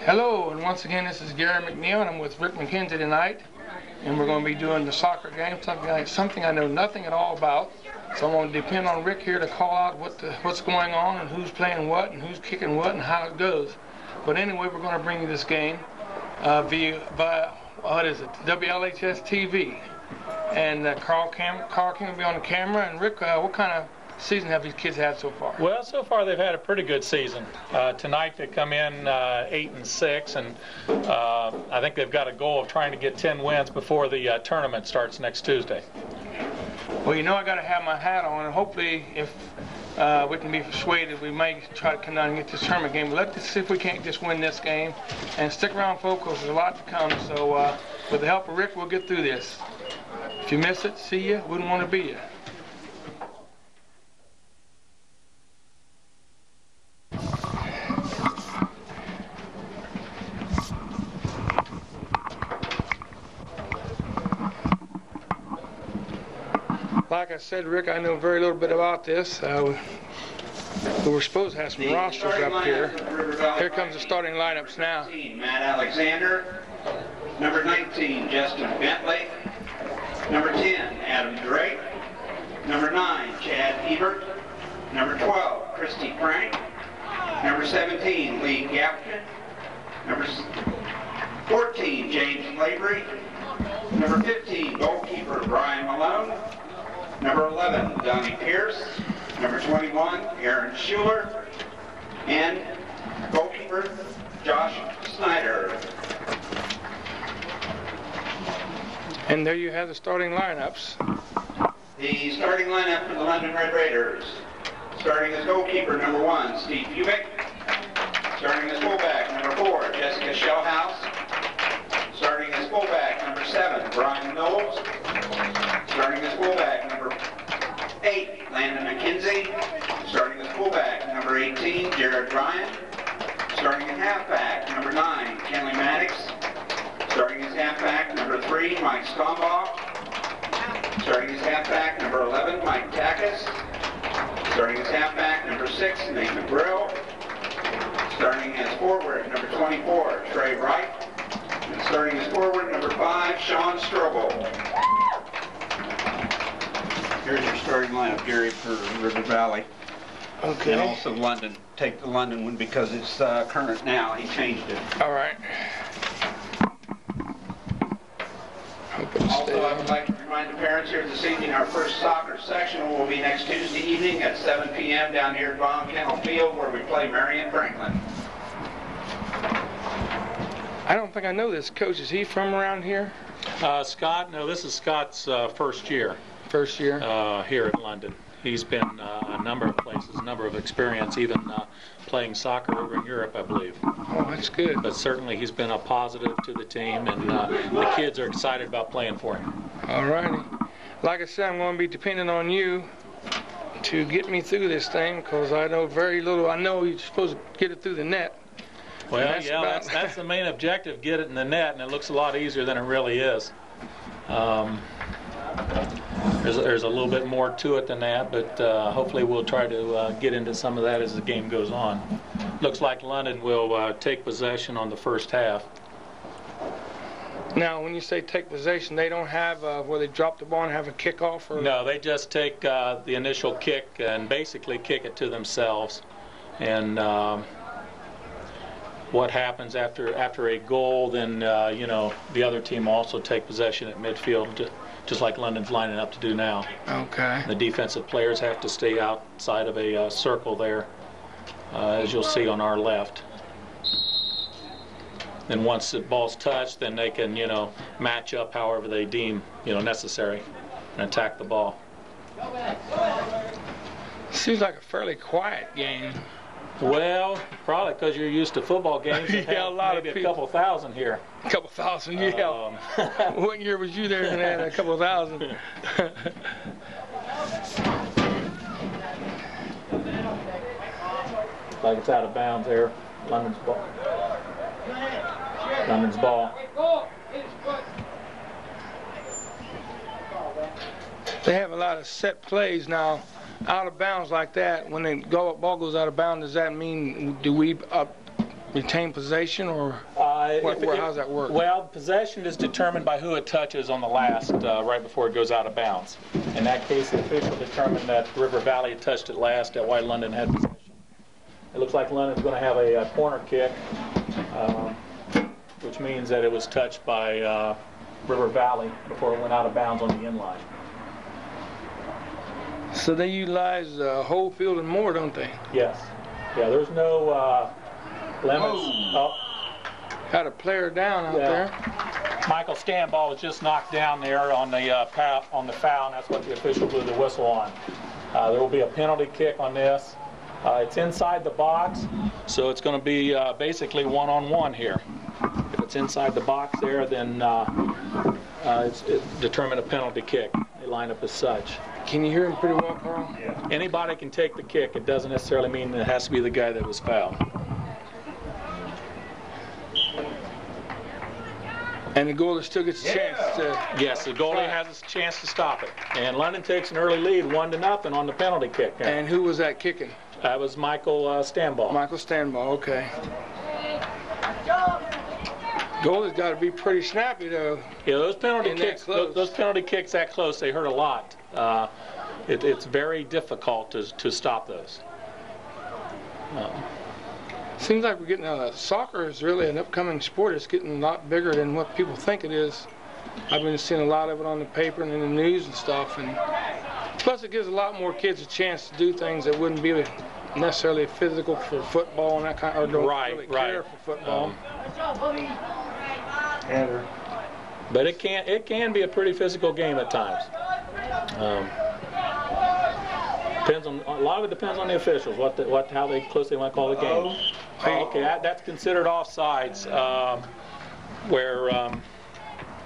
Hello, and once again this is Gary McNeil, and I'm with Rick McKenzie tonight, and we're going to be doing the soccer game, something I know nothing at all about. So I'm going to depend on Rick here to call out what's going on and who's playing what and who's kicking what and how it goes. But anyway, we're going to bring you this game via WLHS TV, and Carl King will be on the camera. And Rick, what kind of season have these kids had so far? Well, so far they've had a pretty good season. Tonight they come in 8-6, and I think they've got a goal of trying to get 10 wins before the tournament starts next Tuesday. Well, you know I got to have my hat on, and hopefully if we can be persuaded, we may try to come down and get this tournament game. But let's see if we can't just win this game. And stick around, folks, because there's a lot to come. So with the help of Rick, we'll get through this. If you miss it, see ya. Wouldn't want to be ya. Like I said, Rick, I know very little bit about this. We were supposed to have some rosters up here. Here comes the starting lineups now. Matt Alexander. Number 19, Justin Bentley. Number 10, Adam Drake. Number 9, Chad Ebert. Number 12, Christy Frank. Number 17, Lee Gapkin. Number 14, James Lavery. Number 15, goalkeeper Brian Malone. Number 11, Donnie Pierce. Number 21, Aaron Schuler. And goalkeeper Josh Snyder. And there you have the starting lineups. The starting lineup for the London Red Raiders. Starting as goalkeeper, number 1, Steve Pubick. Starting as fullback, number 4, Jessica Shellhouse. Starting as fullback, number 7, Brian Knowles. Starting as fullback, number 8, Landon McKenzie. Starting as fullback, number 18, Jared Ryan. Starting at halfback, number 9, Kenley Maddox. Starting as halfback, number 3, Mike Stombaugh. Starting as halfback, number 11, Mike Takis. Starting as halfback, number 6, Nate McGrill. Starting as forward, number 24, Trey Wright. And starting as forward, number 5, Sean Strobel. Here's your starting lineup, Gary, for River Valley. Okay. And also London. Take the London one because it's current now. He changed it. All right. Also, I would like to remind the parents here this evening our first soccer section will be next Tuesday evening at 7 p.m. down here at Von Kennel Field where we play Marion Franklin. I don't think I know this coach. Is he from around here? Scott, no, this is Scott's first year. First year? Here at London. He's been a number of places, a number of experience, even playing soccer over in Europe, I believe. Oh, that's good. But certainly he's been a positive to the team, and the kids are excited about playing for him. All righty. Like I said, I'm going to be depending on you to get me through this thing because I know very little. I know you're supposed to get it through the net. Well, yeah, that's the main objective, get it in the net, and it looks a lot easier than it really is. There's a little bit more to it than that, but hopefully we'll try to get into some of that as the game goes on. Looks like London will take possession on the first half. Now, when you say take possession, they don't have where they drop the ball and have a kickoff? Or? No, they just take the initial kick and basically kick it to themselves. And what happens after a goal, then you know, the other team also take possession at midfield, just like London's lining up to do now. Okay. The defensive players have to stay outside of a circle there, as you'll see on our left. Then once the ball's touched, then they can, you know, match up however they deem, you know, necessary and attack the ball. Seems like a fairly quiet game. Well, probably because you're used to football games. Yeah, a lot of people. A couple thousand here. A couple thousand, yeah. What year was you there and had a couple thousand? Like it's out of bounds there. London's ball. London's ball. They have a lot of set plays now. Out of bounds like that, when the ball goes out of bounds, does that mean do we retain possession, or how's that work? Well, possession is determined by who it touches on the last, right before it goes out of bounds. In that case, the official determined that River Valley had touched it last, that White London had possession. It looks like London's going to have a corner kick, which means that it was touched by River Valley before it went out of bounds on the inline. So they utilize whole field and more, don't they? Yes. Yeah, there's no limits. Oh. Got a player down out there. Michael Stanball was just knocked down there on the foul, and that's what the official blew the whistle on. There will be a penalty kick on this. It's inside the box, so it's going to be basically one-on-one here. If it's inside the box there, then it's determined a penalty kick. They line up as such. Can you hear him pretty well, Carl? Yeah. Anybody can take the kick. It doesn't necessarily mean that it has to be the guy that was fouled. And the goalie still gets a chance to... Yes, the goalie has a chance to stop it. And London takes an early lead, 1-0 on the penalty kick. And who was that kicking? That was Michael Stanball. Michael Stanball, okay. Goalie's got to be pretty snappy, though. Yeah, those penalty kicks that close, they hurt a lot. It's very difficult to stop those. Seems like we're getting soccer is really an upcoming sport. It's getting a lot bigger than what people think it is. I've been seeing a lot of it on the paper and in the news and stuff. And plus, it gives a lot more kids a chance to do things that wouldn't be necessarily physical for football and that kind, or don't really care for football. But it can be a pretty physical game at times. Depends on, a lot of it depends on the officials, how close they want to call the game. Okay, that's considered offsides, where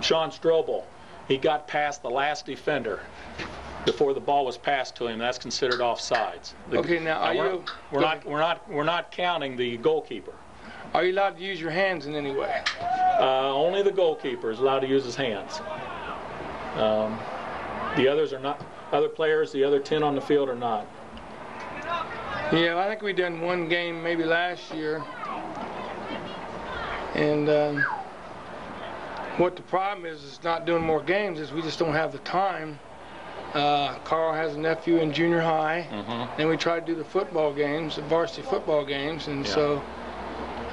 Sean Strobel, he got past the last defender before the ball was passed to him. That's considered offsides. Okay, now we're not counting the goalkeeper. Are you allowed to use your hands in any way? Only the goalkeeper is allowed to use his hands. The others are not. Other players, the other 10 on the field, are not. Yeah, I think we done one game maybe last year. And what the problem is not doing more games is we just don't have the time. Carl has a nephew in junior high, and we try to do the football games, the varsity football games, and so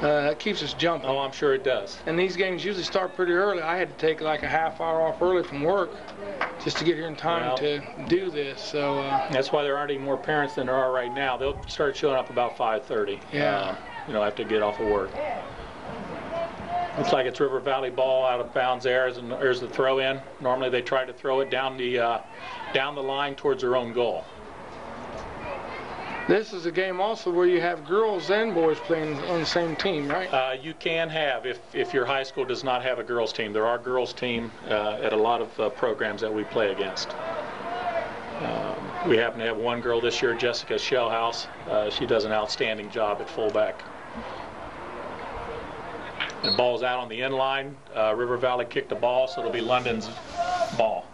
that keeps us jumping. Oh, I'm sure it does. And these games usually start pretty early. I had to take like a half hour off early from work just to get here in time to do this. So that's why there aren't any more parents than there are right now. They'll start showing up about 5:30. Yeah. After they get off of work. Looks like it's River Valley ball out of bounds there. There's the throw in. Normally they try to throw it down the line towards their own goal. This is a game also where you have girls and boys playing on the same team, right? You can have, if your high school does not have a girls team. There are girls team at a lot of programs that we play against. We happen to have one girl this year, Jessica Shellhouse. She does an outstanding job at fullback. The ball's out on the end line. River Valley kicked the ball, so it'll be London's ball.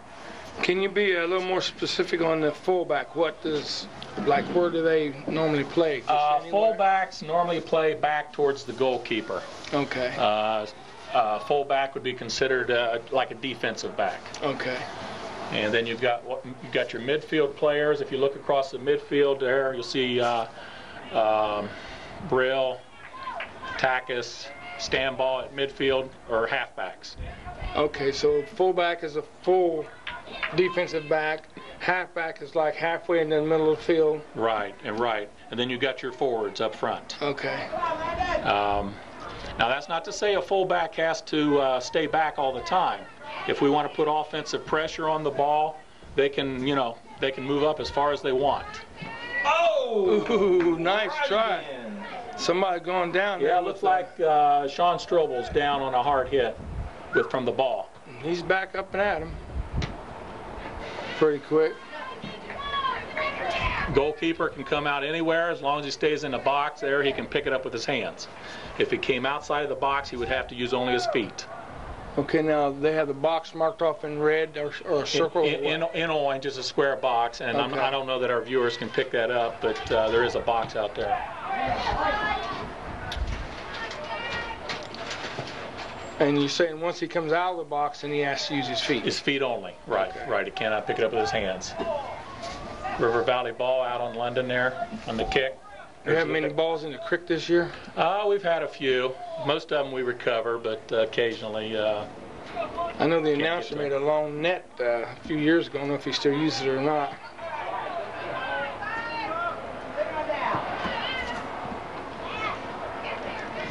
Can you be a little more specific on the fullback? Where do they normally play? Fullbacks normally play back towards the goalkeeper. Okay. Fullback would be considered like a defensive back. Okay. And then you've got your midfield players. If you look across the midfield there, you'll see Brill, Takis, Stanball at midfield, or halfbacks. Okay, so fullback is a full defensive back. Halfback is like halfway in the middle of the field. Right. And then you got your forwards up front. Okay. Now that's not to say a fullback has to stay back all the time. If we want to put offensive pressure on the ball, they can move up as far as they want. Oh! Ooh, nice try. Somebody going down there. Yeah, it looks like Sean Strobel's down on a hard hit from the ball. He's back up and at him. Pretty quick. Goalkeeper can come out anywhere as long as he stays in the box there. He can pick it up with his hands. If he came outside of the box, he would have to use only his feet. Okay, now they have the box marked off in red or a circle? In orange is a square box, and okay. I don't know that our viewers can pick that up, but there is a box out there. And you're saying once he comes out of the box, then he has to use his feet? His feet only, right, Okay. right. He cannot pick it up with his hands. River Valley ball out on London there on the kick. Do you have many balls in the creek this year? We've had a few. Most of them we recover, but occasionally. I know the announcer made a long net a few years ago. I don't know if he still uses it or not.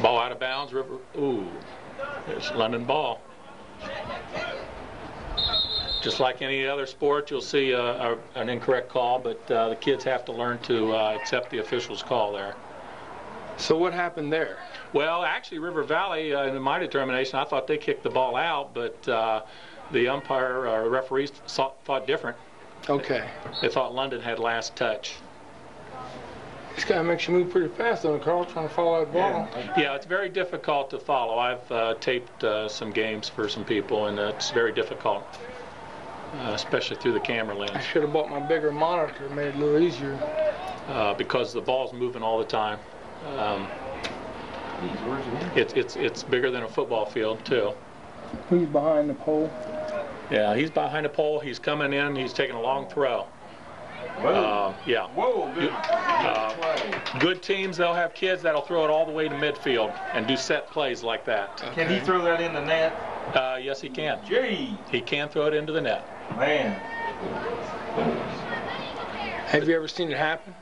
Ball out of bounds. River. Ooh, there's London ball. Just like any other sport, you'll see an incorrect call, but the kids have to learn to accept the official's call there. So what happened there? Well, actually, River Valley, in my determination, I thought they kicked the ball out, but the umpire or referees thought different. Okay. They thought London had last touch. This guy makes you move pretty fast, though, Carl, trying to follow that ball. Yeah, it's very difficult to follow. I've taped some games for some people, and it's very difficult. Especially through the camera lens. I should have bought my bigger monitor, made it a little easier. Because the ball's moving all the time. It's bigger than a football field too. He's behind the pole. Yeah, he's behind the pole. He's coming in. He's taking a long throw. Yeah. Whoa, good. Good teams, they'll have kids that'll throw it all the way to midfield and do set plays like that. Can he throw that in the net? Yes, he can. Gee, He can throw it into the net. man. Have you ever seen it happen?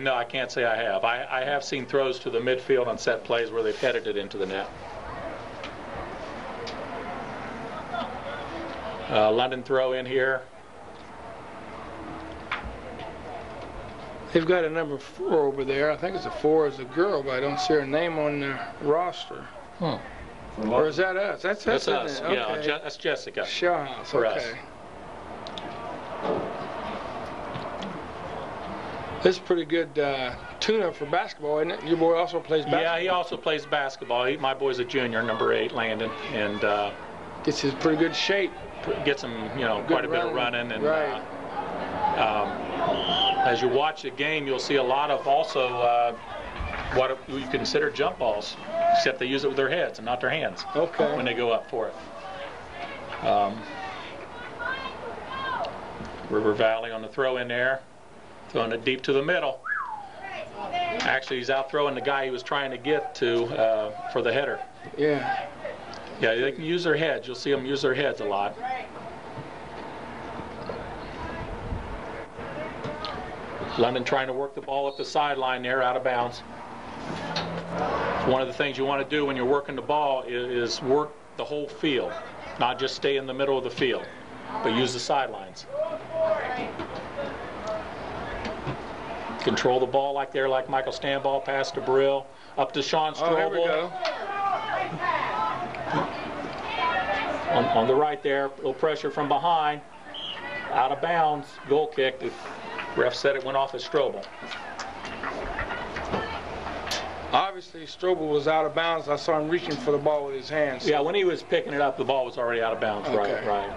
No, I can't say I have. I have seen throws to the midfield on set plays where they've headed it into the net. London throw in here. They've got a number 4 over there. I think it's a 4 as a girl, but I don't see her name on the roster. Huh. Or is that us? That's That's isn't us. it? Yeah, Okay. that's Jessica. Shawhouse, For us. okay. This is pretty good tune-up for basketball, isn't it? Your boy also plays basketball? Yeah, he also plays basketball. My boy's a junior, number 8, Landon, and Gets his pretty good shape. gets him, quite a bit of running. And right. As you watch the game, you'll see a lot of also what you consider jump balls, except they use it with their heads and not their hands Okay. when they go up for it. River Valley on the throw in there, throwing it deep to the middle. Actually, he's out throwing the guy he was trying to get to for the header. Yeah. Yeah, they can use their heads. You'll see them use their heads a lot. London trying to work the ball up the sideline there, out of bounds. One of the things you want to do when you're working the ball is work the whole field, not just stay in the middle of the field, but use the sidelines. Control the ball like Michael Stanball, pass to Brill, up to Sean Strobel. Oh, here we go. On the right there, a little pressure from behind, out of bounds, goal kick. The ref said it went off at Strobel. Obviously, Strobel was out of bounds. I saw him reaching for the ball with his hands. Yeah, when he was picking it up, the ball was already out of bounds. Okay. Right.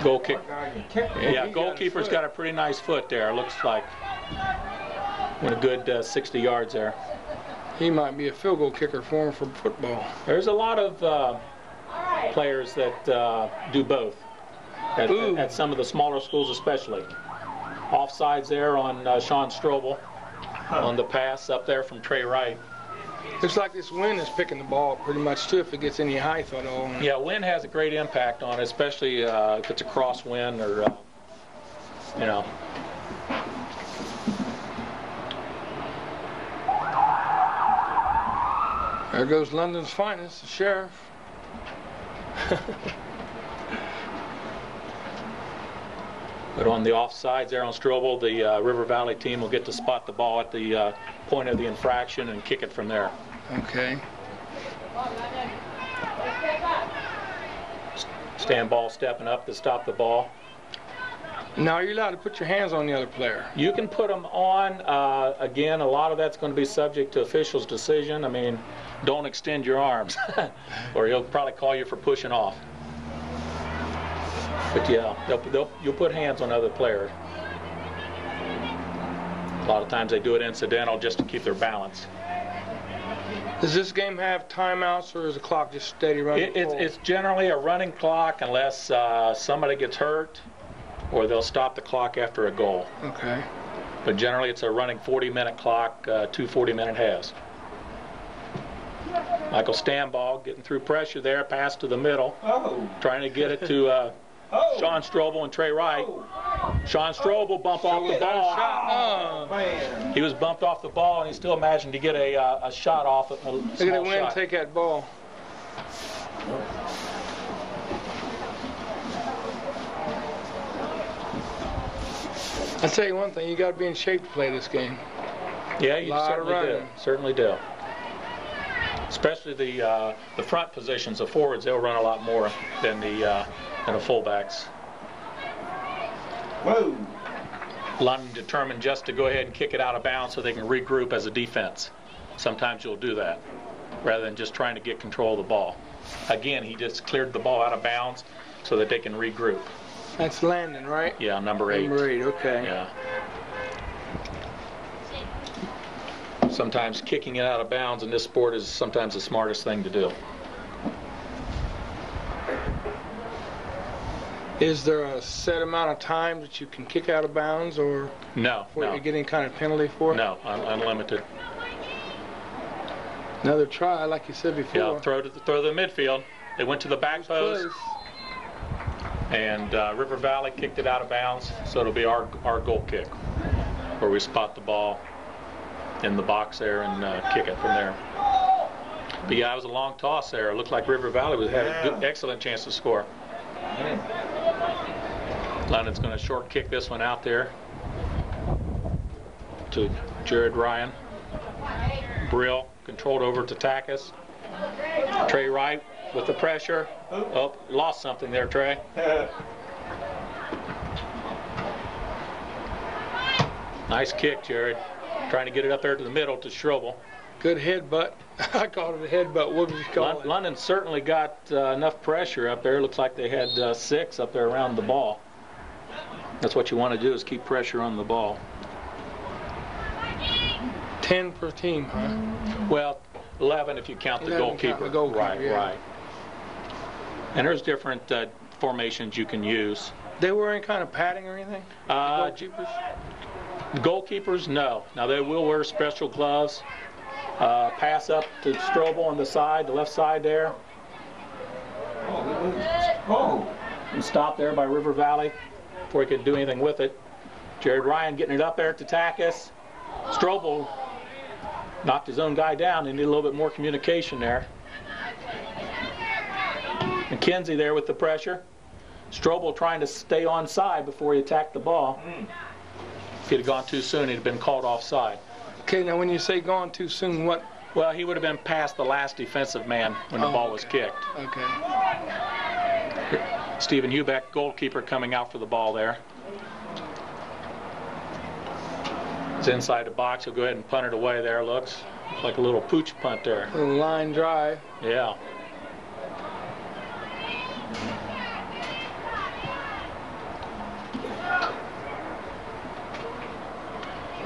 Goal kick. Yeah, He got goalkeeper's his got a pretty nice foot there. Looks like went a good 60 yards there. He might be a field goal kicker for him for football. There's a lot of players that do both at some of the smaller schools, especially. Offsides there on Sean Strobel on the pass up there from Trey Wright. Looks like this wind is picking the ball pretty much too, if it gets any height at all. Yeah, wind has a great impact on it, especially if it's a crosswind or, There goes London's finest, the sheriff. But on the offsides there on Strobel, the River Valley team will get to spot the ball at the point of the infraction and kick it from there. Okay. Stand ball stepping up to stop the ball. Now, are you allowed to put your hands on the other player? You can put them on. Again, a lot of that's going to be subject to official's decision. I mean, don't extend your arms, or he'll probably call you for pushing off. But yeah, you'll put hands on other players. A lot of times they do it incidental just to keep their balance. Does this game have timeouts, or is the clock just steady running? It's generally a running clock unless somebody gets hurt, or they'll stop the clock after a goal. Okay. But generally it's a running 40-minute clock, 2 40-minute halves. Michael Stamball getting through pressure there, pass to the middle, trying to get it to Sean Strobel and Trey Wright. Sean Strobel bumped off the ball. He was bumped off the ball, and he still managed to get a shot off. They're going to win and take that ball. I'll tell you one thing, you got to be in shape to play this game. Yeah, you certainly do. Especially the front positions, the forwards, they'll run a lot more than the fullbacks. Whoa! London determined just to go ahead and kick it out of bounds so they can regroup as a defense. Sometimes you'll do that, rather than just trying to get control of the ball. Again, he just cleared the ball out of bounds so that they can regroup. That's Landon, right? Yeah, number 8. Number 8, okay. Yeah. Sometimes kicking it out of bounds in this sport is sometimes the smartest thing to do. Is there a set amount of time that you can kick out of bounds, or no? You get any kind of penalty for it? No, unlimited. Another try, like you said before. Yeah, throw to the midfield. They went to the back post, and River Valley kicked it out of bounds, so it'll be our goal kick, where we spot the ball in the box there and kick it from there. But yeah, it was a long toss there. It looked like River Valley had a good, excellent chance to score. London's going to short kick this one out there to Jared Ryan. Brill controlled over to Takis. Trey Wright with the pressure. Oh, lost something there, Trey. Nice kick, Jared. Trying to get it up there to the middle to Strobel. Good headbutt. I called it a headbutt. What would you call it? London certainly got enough pressure up there. Looks like they had 6 up there around the ball. That's what you want to do, is keep pressure on the ball. 10 per team, huh? Well, 11 if you count the goalkeeper. Right. And there's different formations you can use. They wear any kind of padding or anything? Goalkeepers? Goalkeepers, no. Now they will wear special gloves. Pass up to Strobel on the side, the left side there. And stop there by River Valley before he could do anything with it. Jared Ryan getting it up there to Takis. Strobel knocked his own guy down. They need a little bit more communication there. McKenzie there with the pressure. Strobel trying to stay onside before he attacked the ball. If he'd have gone too soon, he'd have been called offside. Okay, now when you say gone too soon, what? Well, he would have been past the last defensive man when the ball was kicked. Okay. Stephen Hubeck, goalkeeper, coming out for the ball there. It's inside the box. He'll go ahead and punt it away there. Looks like a little pooch punt there. A little line drive. Yeah.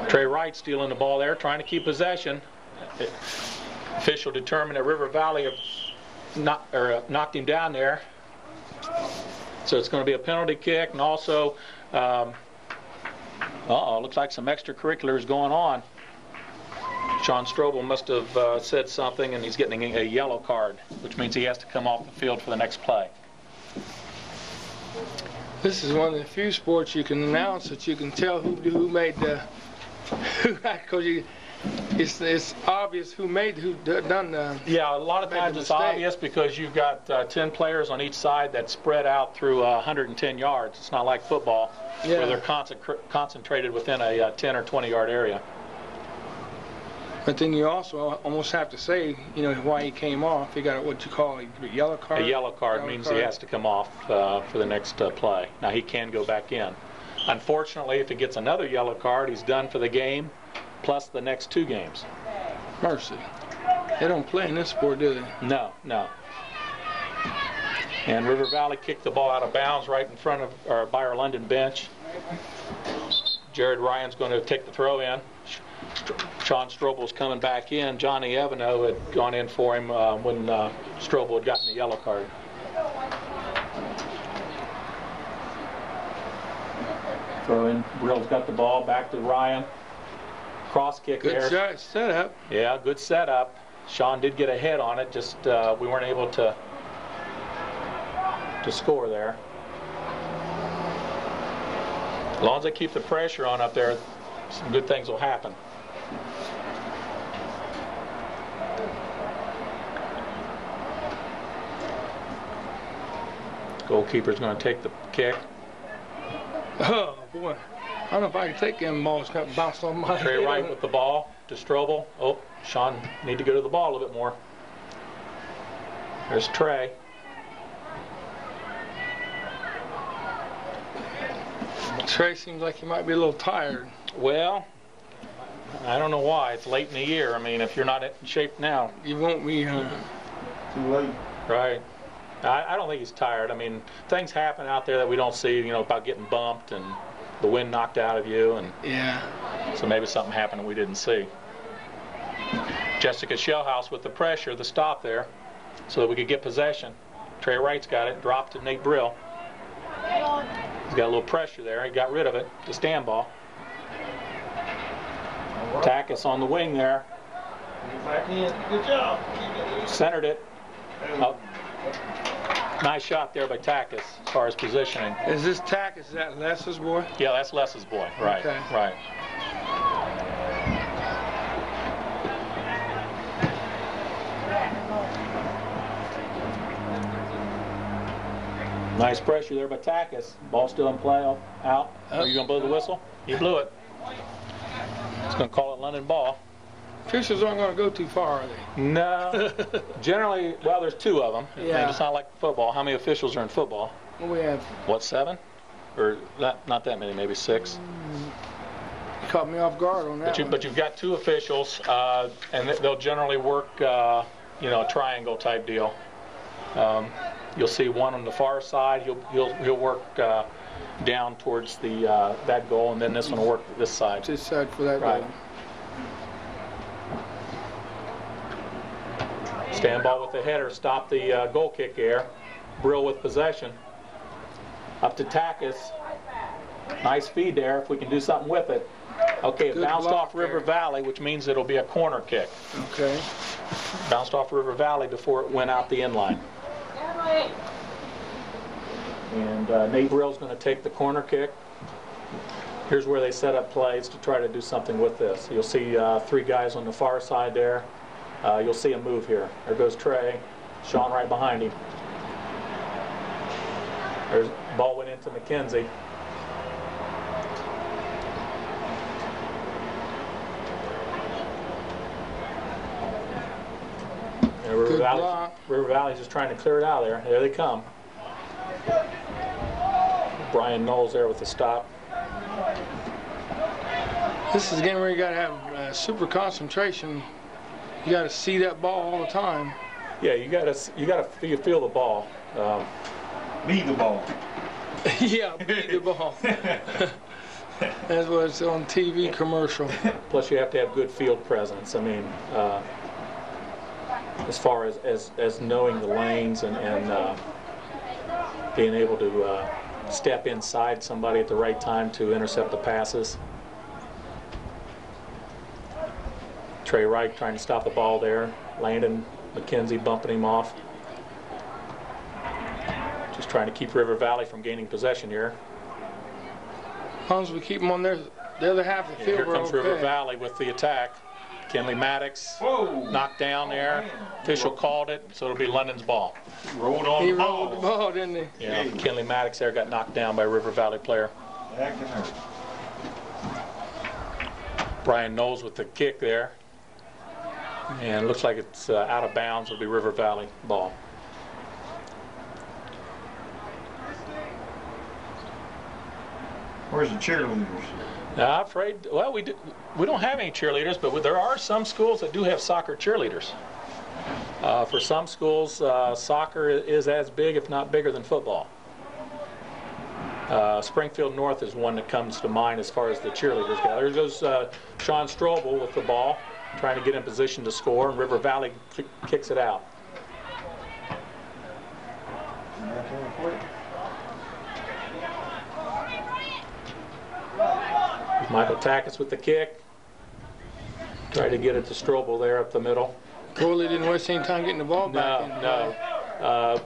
Trey Wright stealing the ball there, trying to keep possession. Official determined that River Valley knocked him down there. So it's going to be a penalty kick, and also, looks like some extracurriculars going on. Sean Strobel must have said something, and he's getting a yellow card, which means he has to come off the field for the next play. This is one of the few sports you can announce that you can tell who made the. Because it's obvious who done the. Yeah, a lot of times it's obvious because you've got 10 players on each side that spread out through 110 yards. It's not like football where they're concentrated within a 10 or 20 yard area. But then you also almost have to say, why he came off. He got what you call a yellow card. A yellow card means he has to come off for the next play. Now he can go back in. Unfortunately, if he gets another yellow card, he's done for the game, plus the next 2 games. Mercy. They don't play in this sport, do they? No. And River Valley kicked the ball out of bounds right in front of, or by our London bench. Jared Ryan's going to take the throw in. Sean Strobel's coming back in. Johnny Evano had gone in for him when Strobel had gotten the yellow card. Throw in. Brill's got the ball back to Ryan. Cross kick there. Good setup. Yeah, good setup. Sean did get ahead on it, just we weren't able to score there. As long as they keep the pressure on up there, some good things will happen. Goalkeeper's going to take the kick. Oh boy, I don't know if I can take them balls. Kind of bounce on my Trey head. Wright with the ball to Strobel. Oh, Sean need to go to the ball a little bit more. There's Trey. Trey seems like he might be a little tired. Well, I don't know why. It's late in the year. I mean, if you're not in shape now, You won't be. Too late. right? I don't think he's tired. I mean, things happen out there that we don't see, you know, about getting bumped and the wind knocked out of you, and Yeah. so maybe something happened that we didn't see. Jessica Shellhouse with the pressure, the stop there, so that we could get possession. Trey Wright's got it, dropped to Nate Brill. He's got a little pressure there. He got rid of it. The stand ball. Takis on the wing there. Back in. Good job. Centered it. Up. Nice shot there by Takis as far as positioning. Is this Tack? Is that Les's boy? Yeah, that's Les's boy. Right, Okay. right. Nice pressure there by Takis. Ball still in play, out. Are you going to blow the whistle? He blew it. It's going to call it London ball. Officials aren't going to go too far, are they? No. Generally, well, there's two of them. I mean, Yeah. it's not like football. How many officials are in football? Well, we have. What, 7? Or not that many, maybe 6. You caught me off guard on that. But you've got 2 officials, and they'll generally work, you know, a triangle type deal. You'll see one on the far side. He'll work down towards the that goal, and then this one will work this side. This side for that Right. goal. Stand ball with the header. Stop the goal kick there. Brill with possession. Up to Takis. Nice feed there. If we can do something with it. Okay, it Good bounced block off River there. Valley, which means it'll be a corner kick. Okay. Bounced off River Valley before it went out the end line. And Nate Brill's going to take the corner kick. Here's where they set up plays to try to do something with this. You'll see 3 guys on the far side there. You'll see a move here. There goes Trey. Sean right behind him. There's ball went into McKenzie. And Good block. River Valley's just trying to clear it out of there. There they come. Brian Knowles there with the stop. This is a game where you got to have super concentration. You got to see that ball all the time. Yeah, you gotta feel the ball. Be the ball. Yeah, beat the ball. That's what it's on TV commercial. Plus, you have to have good field presence. I mean, as far as knowing the lanes and being able to step inside somebody at the right time to intercept the passes. Trey Wright trying to stop the ball there. Landon McKenzie bumping him off. Just trying to keep River Valley from gaining possession here. As long as we keep them on the other half of the Yeah, field, here we're comes okay. River Valley with the attack. Kinley Maddox Whoa. knocked down there. man. Official called it, so it'll be London's ball. Rolled on He the ball. rolled the ball, didn't he? Yeah, Kinley Maddox there got knocked down by a River Valley player. That can hurt. Brian Knowles with the kick there. And it looks like it's out of bounds. It'll be River Valley ball. Where's the cheerleaders? Now, I'm afraid, well, we don't have any cheerleaders, but there are some schools that do have soccer cheerleaders. For some schools, soccer is as big, if not bigger, than football. Springfield North is one that comes to mind as far as the cheerleaders go. There goes Sean Strobel with the ball, trying to get in position to score, and River Valley kicks it out. Michael Tackett with the kick. Tried to get it to Strobel there up the middle. Corley didn't waste any time getting the ball back. No.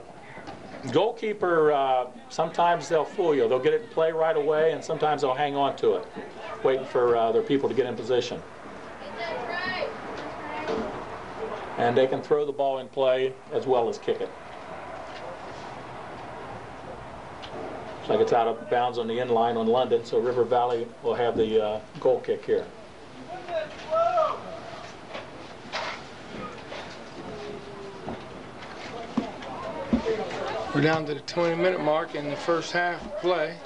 Goalkeeper, sometimes they'll fool you. They'll get it in play right away, and sometimes they'll hang on to it, waiting for their people to get in position. And they can throw the ball in play as well as kick it. Looks like it's out of bounds on the end line on London, so River Valley will have the goal kick here. We're down to the 20-minute mark in the first half play.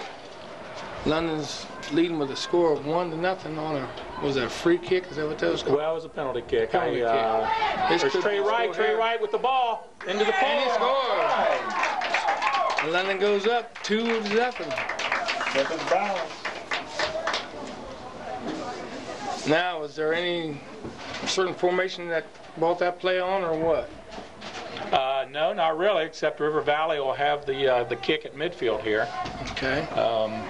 London's leading with a score of 1-0 on a, was that a free kick? Is that what that was called? Well, it was a penalty kick. Penalty kick. There's Trey Wright with the ball into the pole. And he scores. London goes up 2-0. Now, is there any certain formation that brought that play on, or what? No, not really, except River Valley will have the kick at midfield here. Okay.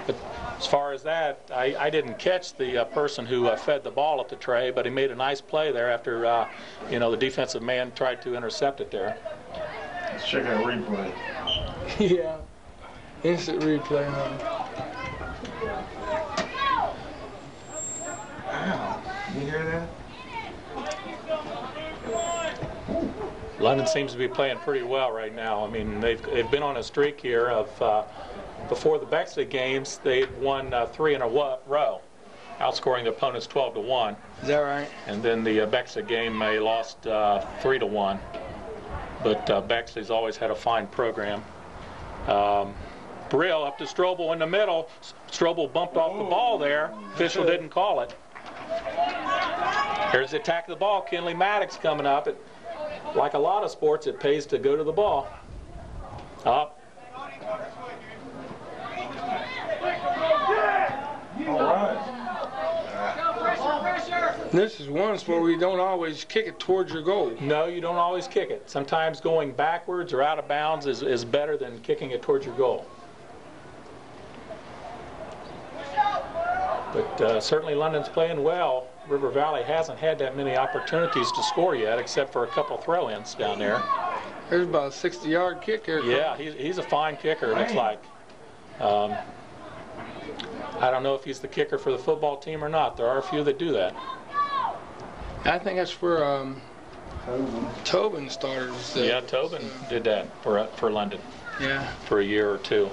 But as far as that, I didn't catch the person who fed the ball at the tray, but he made a nice play there after the defensive man tried to intercept it there. Let's check out replay. Yeah. Instant replay, huh? Wow. You hear that? London seems to be playing pretty well right now. I mean, they've been on a streak here of before the Bexley games, they'd won 3 in a row, outscoring their opponents 12-1. Is that right? And then the Bexley game, they lost 3-1. But Bexley's always had a fine program. Brill up to Strobel in the middle. Strobel bumped off the ball there. Official didn't call it. Here's the attack of the ball. Kinley Maddox coming up. Like a lot of sports, it pays to go to the ball. Up. All right. This is one where we don't always kick it towards your goal. No, you don't always kick it. Sometimes going backwards or out of bounds is better than kicking it towards your goal. But certainly London's playing well. River Valley hasn't had that many opportunities to score yet, except for a couple throw-ins down there. There's about a 60-yard kick here. Yeah, he's a fine kicker, it looks like. I don't know if he's the kicker for the football team or not. There are a few that do that. I think that's where Tobin started. Yeah, Tobin did that for London. Yeah. For a year or two.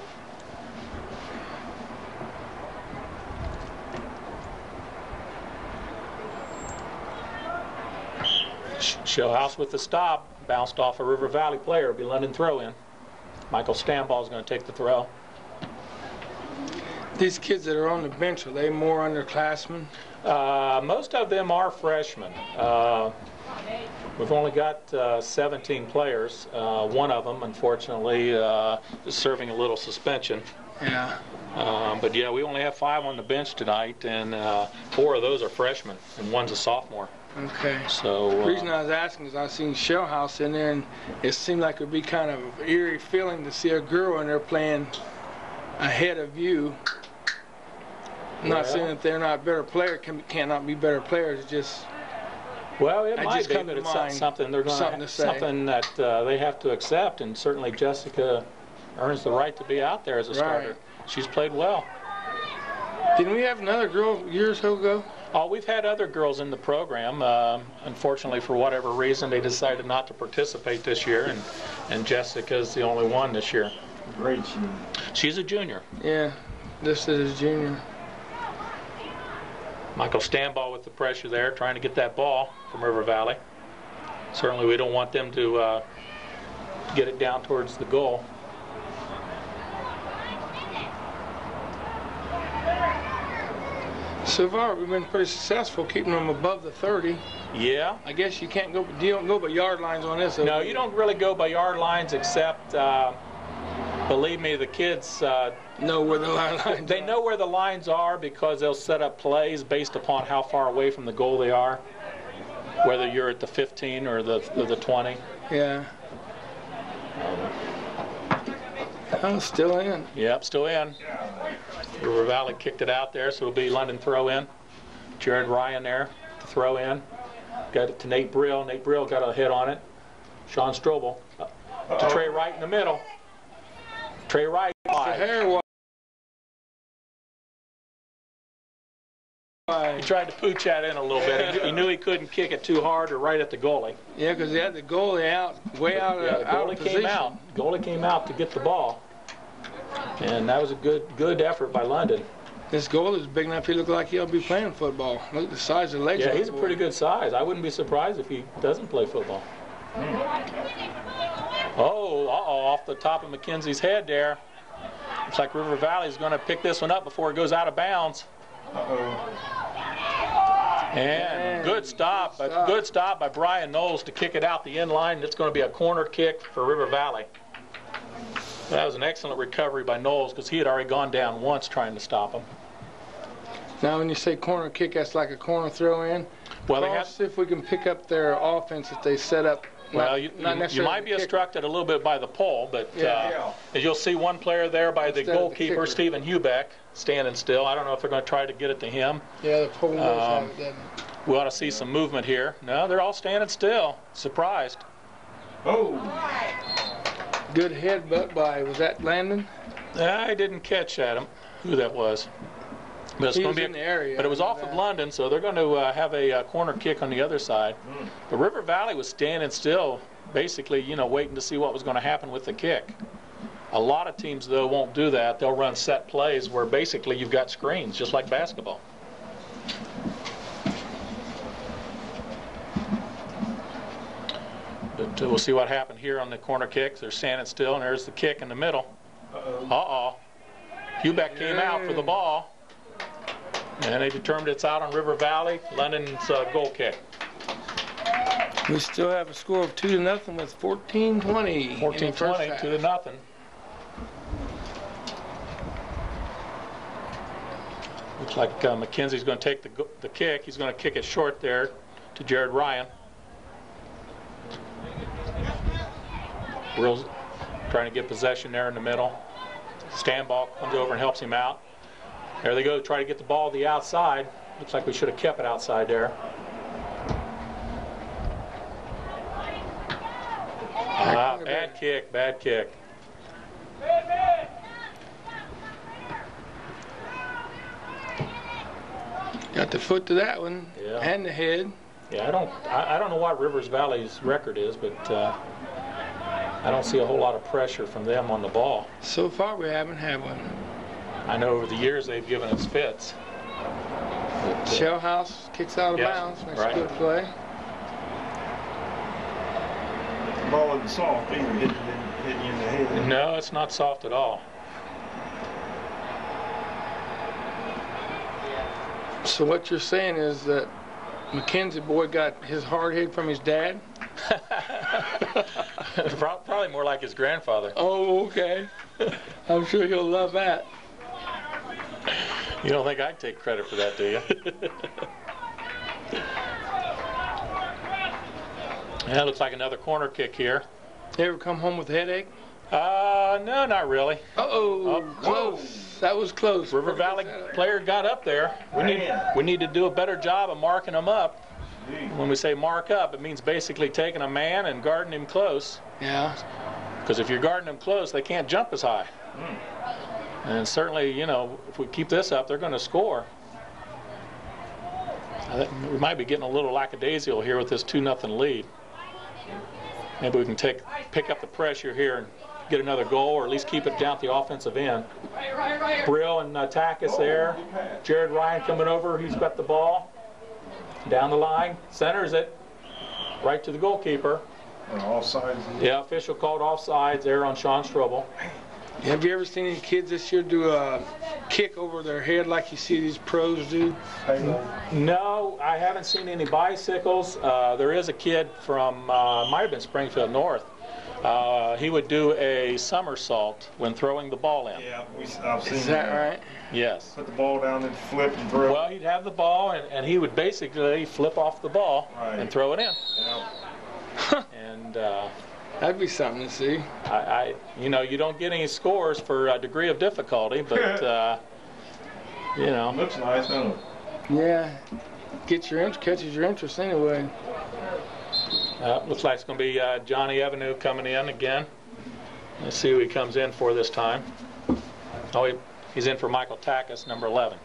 Showhouse with the stop, bounced off a River Valley player. It'll be London throw-in. Michael Stamball is going to take the throw. These kids that are on the bench, are they more underclassmen? Most of them are freshmen. We've only got 17 players. One of them, unfortunately, is serving a little suspension. Yeah. But yeah, we only have 5 on the bench tonight, and 4 of those are freshmen, and one's a sophomore. Okay. So the reason I was asking is I seen Shellhouse in there, and it seemed like it would be kind of an eerie feeling to see a girl in there playing ahead of you. I'm not saying that they're not better players, cannot be better players. It's just well, it might be, but it's something they're going to something that they have to accept, and certainly Jessica earns the right to be out there as a starter. She's played well. Didn't we have another girl years ago? Oh, we've had other girls in the program. Unfortunately, for whatever reason, they decided not to participate this year, and Jessica's the only one this year. Great junior. She's a junior. Yeah, this is a junior. Michael Stamball with the pressure there, trying to get that ball from River Valley. Certainly, we don't want them to get it down towards the goal. So far, we've been pretty successful keeping them above the 30. Yeah. I guess you can't go. You don't go by yard lines on this. No, you don't really go by yard lines, except Believe me, the kids know where the lines they are. know where the lines are because they'll set up plays based upon how far away from the goal they are, whether you're at the 15 or the 20. Yeah. Oh, still in. Yep, still in. River Valley kicked it out there, so it'll be London throw in. Jared Ryan there to throw in. Got it to Nate Brill. Nate Brill got a hit on it. Sean Strobel to Trey Wright in the middle. Trey Wright. He tried to pooch that in a little bit. He knew he couldn't kick it too hard or right at the goalie. Yeah, because he had the goalie way out Yeah, the out goalie of came position. out. Goalie came out to get the ball, and that was a good effort by London. This goalie's big enough. He looked like he'll be playing football. Look at the size of the legs. Yeah, on he's the a boy. pretty good size. I wouldn't be surprised if he doesn't play football. Oh, off the top of McKenzie's head there. Looks like River Valley's going to pick this one up before it goes out of bounds. And good stop by Brian Knowles to kick it out the end line. It's going to be a corner kick for River Valley. That was an excellent recovery by Knowles because he had already gone down once trying to stop him. Now, when you say corner kick, that's like a corner throw in. Well, they Let's have. see if we can pick up their offense that they set up. Well, Not you necessarily might be the kicker. obstructed a little bit by the pole, but as you'll see one player there by the Instead of the goalkeeper, kicker. Stephen Hubeck, standing still. I don't know if they're going to try to get it to him. Yeah, the pole does have it, doesn't it? We ought to see some movement here. No, they're all standing still. Surprised. Oh! Good headbutt by, was that Landon? I didn't catch at him who that was. But it's He going was to in be the area. But it was I know off of that. London, so they're going to have a corner kick on the other side. But River Valley was standing still, basically, waiting to see what was going to happen with the kick. A lot of teams, though, won't do that. They'll run set plays where basically you've got screens, just like basketball. But we'll see what happened here on the corner kicks. They're standing still, and there's the kick in the middle. Uh-oh. Hubeck came out for the ball, and they determined it's out on River Valley. London's goal kick. We still have a score of 2-0 with 14-20. 14-20, 2-0. Looks like McKenzie's going to take the kick. He's going to kick it short there to Jared Ryan. Will's trying to get possession there in the middle. Standball comes over and helps him out. There they go, try to get the ball to the outside. Looks like we should have kept it outside there. Bad kick, bad kick. Got the foot to that one, Yeah. and the head. Yeah, I don't know what Rivers Valley's record is, but I don't see a whole lot of pressure from them on the ball. So far, we haven't had one. I know over the years they've given us fits. Shell House kicks out of Yes, bounds. Makes right. a good play. The ball isn't soft either, hitting you in the head. No, it's not soft at all. So what you're saying is that McKenzie boy got his hard hit from his dad? Probably more like his grandfather. Oh, okay. I'm sure he'll love that. You don't think I'd take credit for that, do you? Yeah, looks like another corner kick here. You ever come home with a headache? No, not really. Uh-oh, close. That was close. River Valley player got up there. We need to do a better job of marking him up. When we say mark up, it means basically taking a man and guarding him close. Yeah. Because if you're guarding them close, they can't jump as high. And certainly, if we keep this up, they're going to score. We might be getting a little lackadaisical here with this 2-0 lead. Maybe we can pick up the pressure here and get another goal, or at least keep it down at the offensive end. Brill and Takis there. Jared Ryan coming over. He's got the ball. Down the line. Centers it. Right to the goalkeeper. Offsides. Yeah, official called offsides there on Sean Strobel. Have you ever seen any kids this year do a kick over their head like you see these pros do? No, I haven't seen any bicycles. There is a kid from, might have been Springfield North, He would do a somersault when throwing the ball in. Yeah, I've seen Is that right? Yes. Put the ball down and flip and throw. Well, he'd have the ball, and he would basically flip off the ball and throw it in. Yeah. And that'd be something to see. you know, you don't get any scores for a degree of difficulty, but you know. Looks nice, doesn't it? Yeah, catches your interest anyway. Looks like it's going to be Johnny Evanue coming in again. Let's see who he comes in for this time. Oh, he's in for Michael Takis, number 11.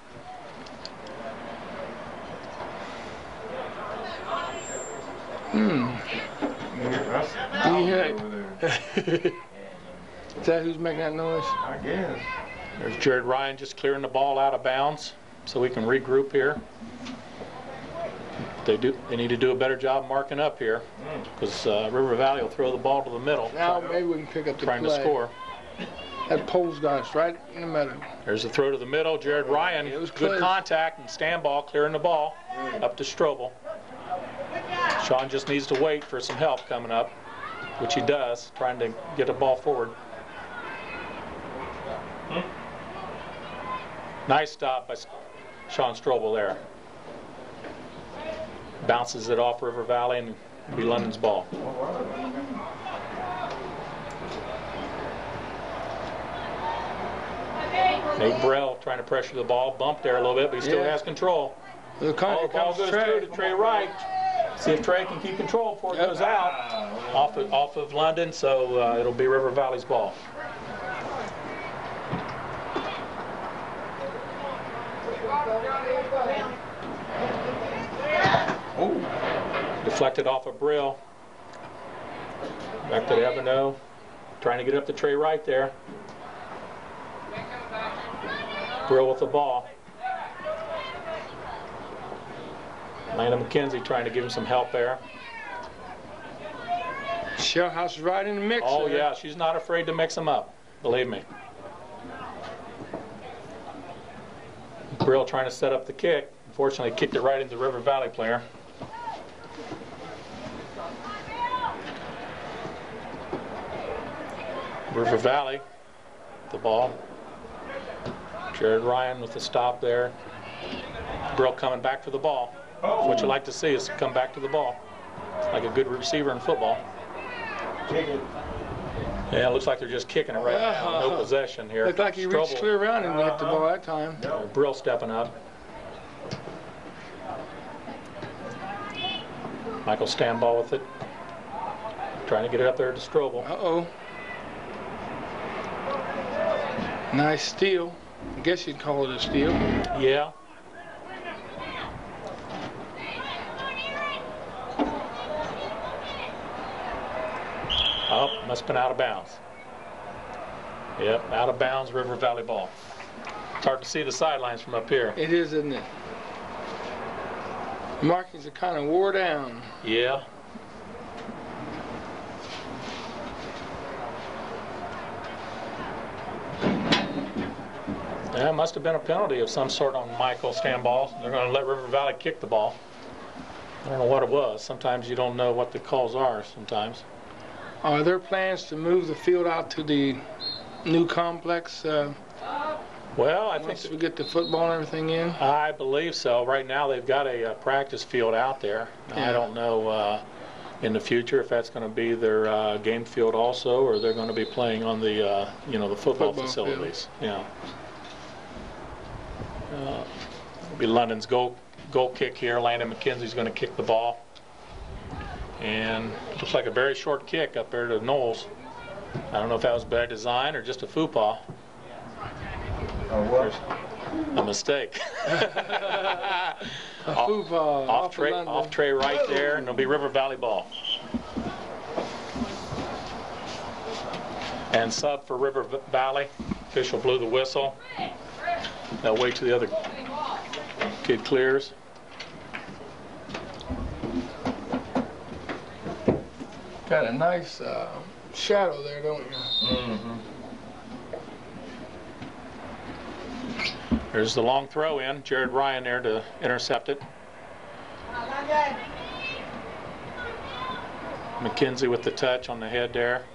That's Do you hear over there. Is that who's making that noise? I guess. There's Jared Ryan just clearing the ball out of bounds so we can regroup here. They need to do a better job marking up here because River Valley will throw the ball to the middle. Now maybe we can pick up the trying play. to score. That pole's got us right in the middle. There's a throw to the middle. Jared Ryan, It was good close. contact and stand ball, clearing the ball up to Strobel. Sean just needs to wait for some help coming up, which he does, trying to get the ball forward. Nice stop by Sean Strobel there. Bounces it off River Valley and it'll be London's ball. Nate Burrell trying to pressure the ball, bumped there a little bit, but he still has control. The Ball goes through to Trey Wright. See if Trey can keep control before it goes out off of London, so it'll be River Valley's ball. Deflected off of Brill. Back to Evanue. Trying to get up to Trey Wright there. Brill with the ball. Lana McKenzie trying to give him some help there. Shellhouse is right in the mix. Oh, there. yeah, she's not afraid to mix them up, believe me. Brill trying to set up the kick. Unfortunately, kicked it right into the River Valley player. River Valley, the ball. Jared Ryan with the stop there. Brill coming back for the ball. What you like to see is come back to the ball. Like a good receiver in football. Yeah, it looks like they're just kicking it right now. No possession here. Looked like he reached Strobel. clear around and hit the ball that time. Brill stepping up. Michael Stanball with it. Trying to get it up there to Strobel. Uh-oh. Nice steal. I guess you'd call it a steal. Yeah. Oh, must have been out of bounds. Yep, out of bounds, River Valley ball. It's hard to see the sidelines from up here. It is, isn't it? Markings are kind of wore down. Yeah. Yeah, it must have been a penalty of some sort on Michael Stanball. They're going to let River Valley kick the ball. I don't know what it was. Sometimes you don't know what the calls are sometimes. Are there plans to move the field out to the new complex Well, I think once we get the football and everything in? I believe so. Right now they've got a practice field out there. Yeah. I don't know in the future if that's going to be their game field also, or they're going to be playing on the the football facilities. Yeah. It'll be London's goal kick here. Landon McKenzie's going to kick the ball. And looks like a very short kick up there to Knowles. I don't know if that was bad design or just a faux pas. A mistake. Off Trey right there, and it'll be River Valley ball. And sub for River Valley. Official blew the whistle. They'll wait till the other kid clears. Got a nice shadow there, don't you? Mm-hmm. There's the long throw in. Jared Ryan there to intercept it. McKenzie with the touch on the head there.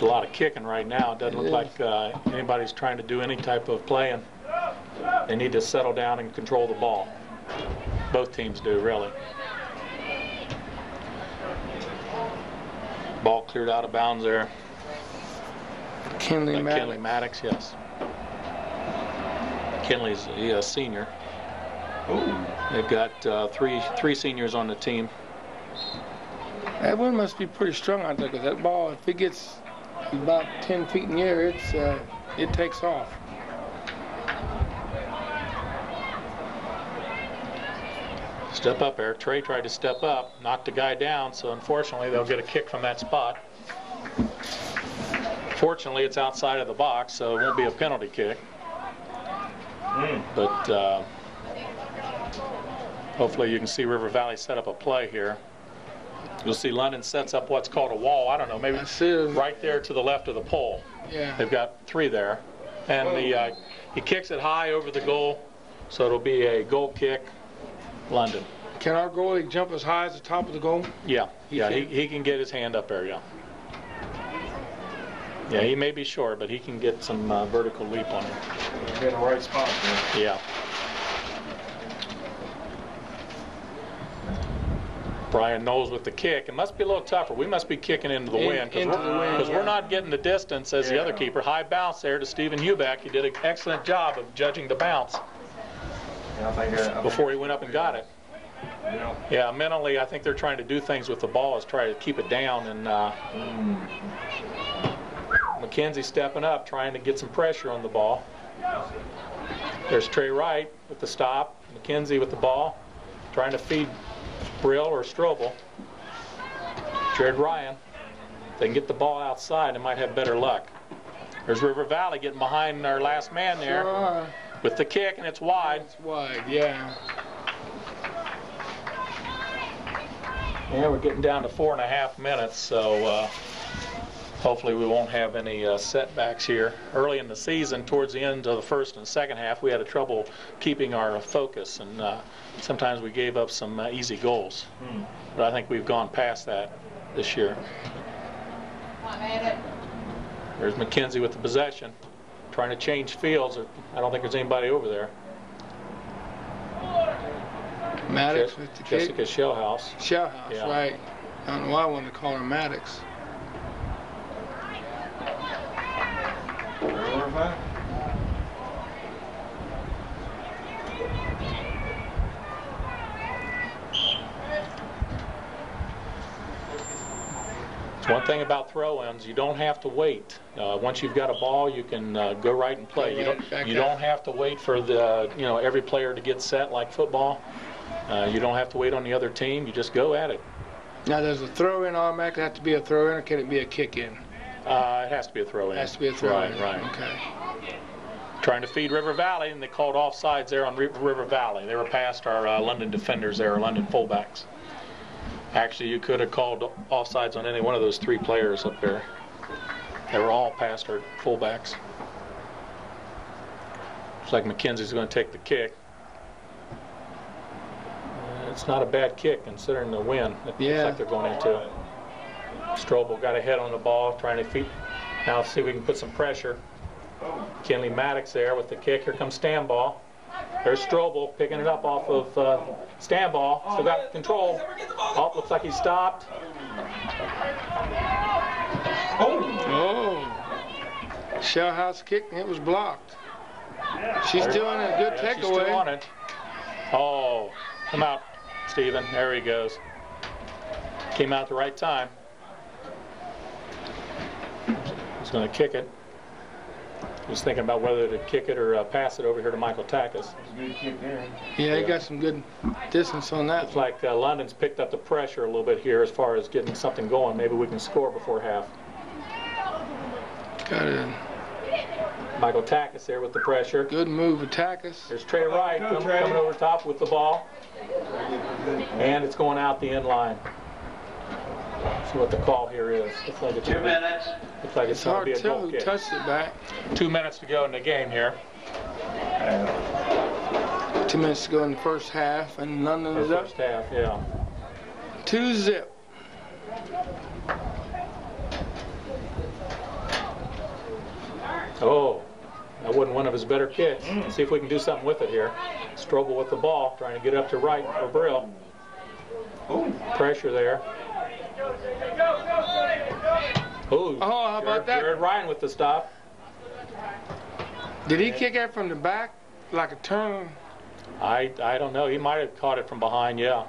Just a lot of kicking right now. It doesn't look like anybody's trying to do any type of playing. They need to settle down and control the ball. Both teams do, really. Ball cleared out of bounds there. Kinley Maddox. Kinley Maddox, yes. Kinley's a senior. Ooh. They've got three seniors on the team. That one must be pretty strong out there, because that ball, if it gets about 10 feet in the air, it takes off. Step up there. Trey tried to step up, knocked the guy down, so unfortunately they'll get a kick from that spot. Fortunately, it's outside of the box, so it won't be a penalty kick. But hopefully you can see River Valley set up a play here. You'll see London sets up what's called a wall. I don't know, maybe right there to the left of the pole. Yeah. They've got 3 there. And he kicks it high over the goal, so it'll be a goal kick, London. Can our goalie jump as high as the top of the goal? Yeah, he can get his hand up there, yeah. Yeah, he may be short, but he can get some vertical leap on him. He's in the right spot there. Yeah. Brian Knowles with the kick. It must be a little tougher. We must be kicking into the wind because we're not getting the distance as the other keeper. High bounce there to Stephen Hubeck. He did an excellent job of judging the bounce before he went up and got it. Yeah, mentally, I think they're trying to do things with the ball is try to keep it down. And McKenzie stepping up, trying to get some pressure on the ball. There's Trey Wright with the stop. McKenzie with the ball, trying to feed Brill or Strobel. Jared Ryan. If they can get the ball outside, they might have better luck. There's River Valley getting behind our last man there with the kick, and it's wide. It's wide, yeah. Yeah, we're getting down to 4.5 minutes, so hopefully we won't have any setbacks here. Early in the season, towards the end of the first and second half, we had trouble keeping our focus, and sometimes we gave up some easy goals. But I think we've gone past that this year. There's McKenzie with the possession, trying to change fields. I don't think there's anybody over there. Maddox with the kick. Jessica Shellhouse. Shellhouse, Yeah. right. I don't know why I wanted to call her Maddox. It's one thing about throw-ins, you don't have to wait. Once you've got a ball, you can go right and play. You don't have to wait for the every player to get set like football. You don't have to wait on the other team. You just go at it. Now, does a throw-in automatically have to be a throw-in, or can it be a kick-in? It has to be a throw-in. It has to be a throw-in. Right. Okay. Trying to feed River Valley, and they called offsides there on River Valley. They were past our London defenders there, our London fullbacks. Actually, you could have called offsides on any one of those 3 players up there. They were all past our fullbacks. Looks like McKenzie's going to take the kick. It's not a bad kick considering the wind. It looks like they're going into it. Strobel got a head on the ball, trying to feed. Now let's see if we can put some pressure. Kinley Maddox there with the kick. Here comes Stanball. There's Strobel picking it up off of Stanball. Still got control. Oh, looks like he stopped. Oh. Shellhouse kick, and it was blocked. She's doing a good takeaway. She's still on it. Oh, come out, Stephen. There he goes. Came out at the right time. He's going to kick it. He's thinking about whether to kick it or pass it over here to Michael Takis. Good kick there. Yeah, he got some good distance on that. Looks like London's picked up the pressure a little bit here as far as getting something going. Maybe we can score before half. Got it. Michael Takis there with the pressure. Good move, Takis. There's Trey Wright coming over top with the ball. And it's going out the end line. See what the call here is. Looks like it's 2 minutes. Looks like it's going to be a goal who kick. touched it back. 2 minutes to go in the game here. 2 minutes to go in the first half, and London is up. First half, yeah. 2-0. Oh, that wasn't one of his better kicks. Let's see if we can do something with it here. Strobel with the ball, trying to get up to right for Brill. Ooh. Pressure there. Ooh, how about that? Jared Ryan with the stop. Did he kick it from the back like a turn? I don't know. He might have caught it from behind, yeah.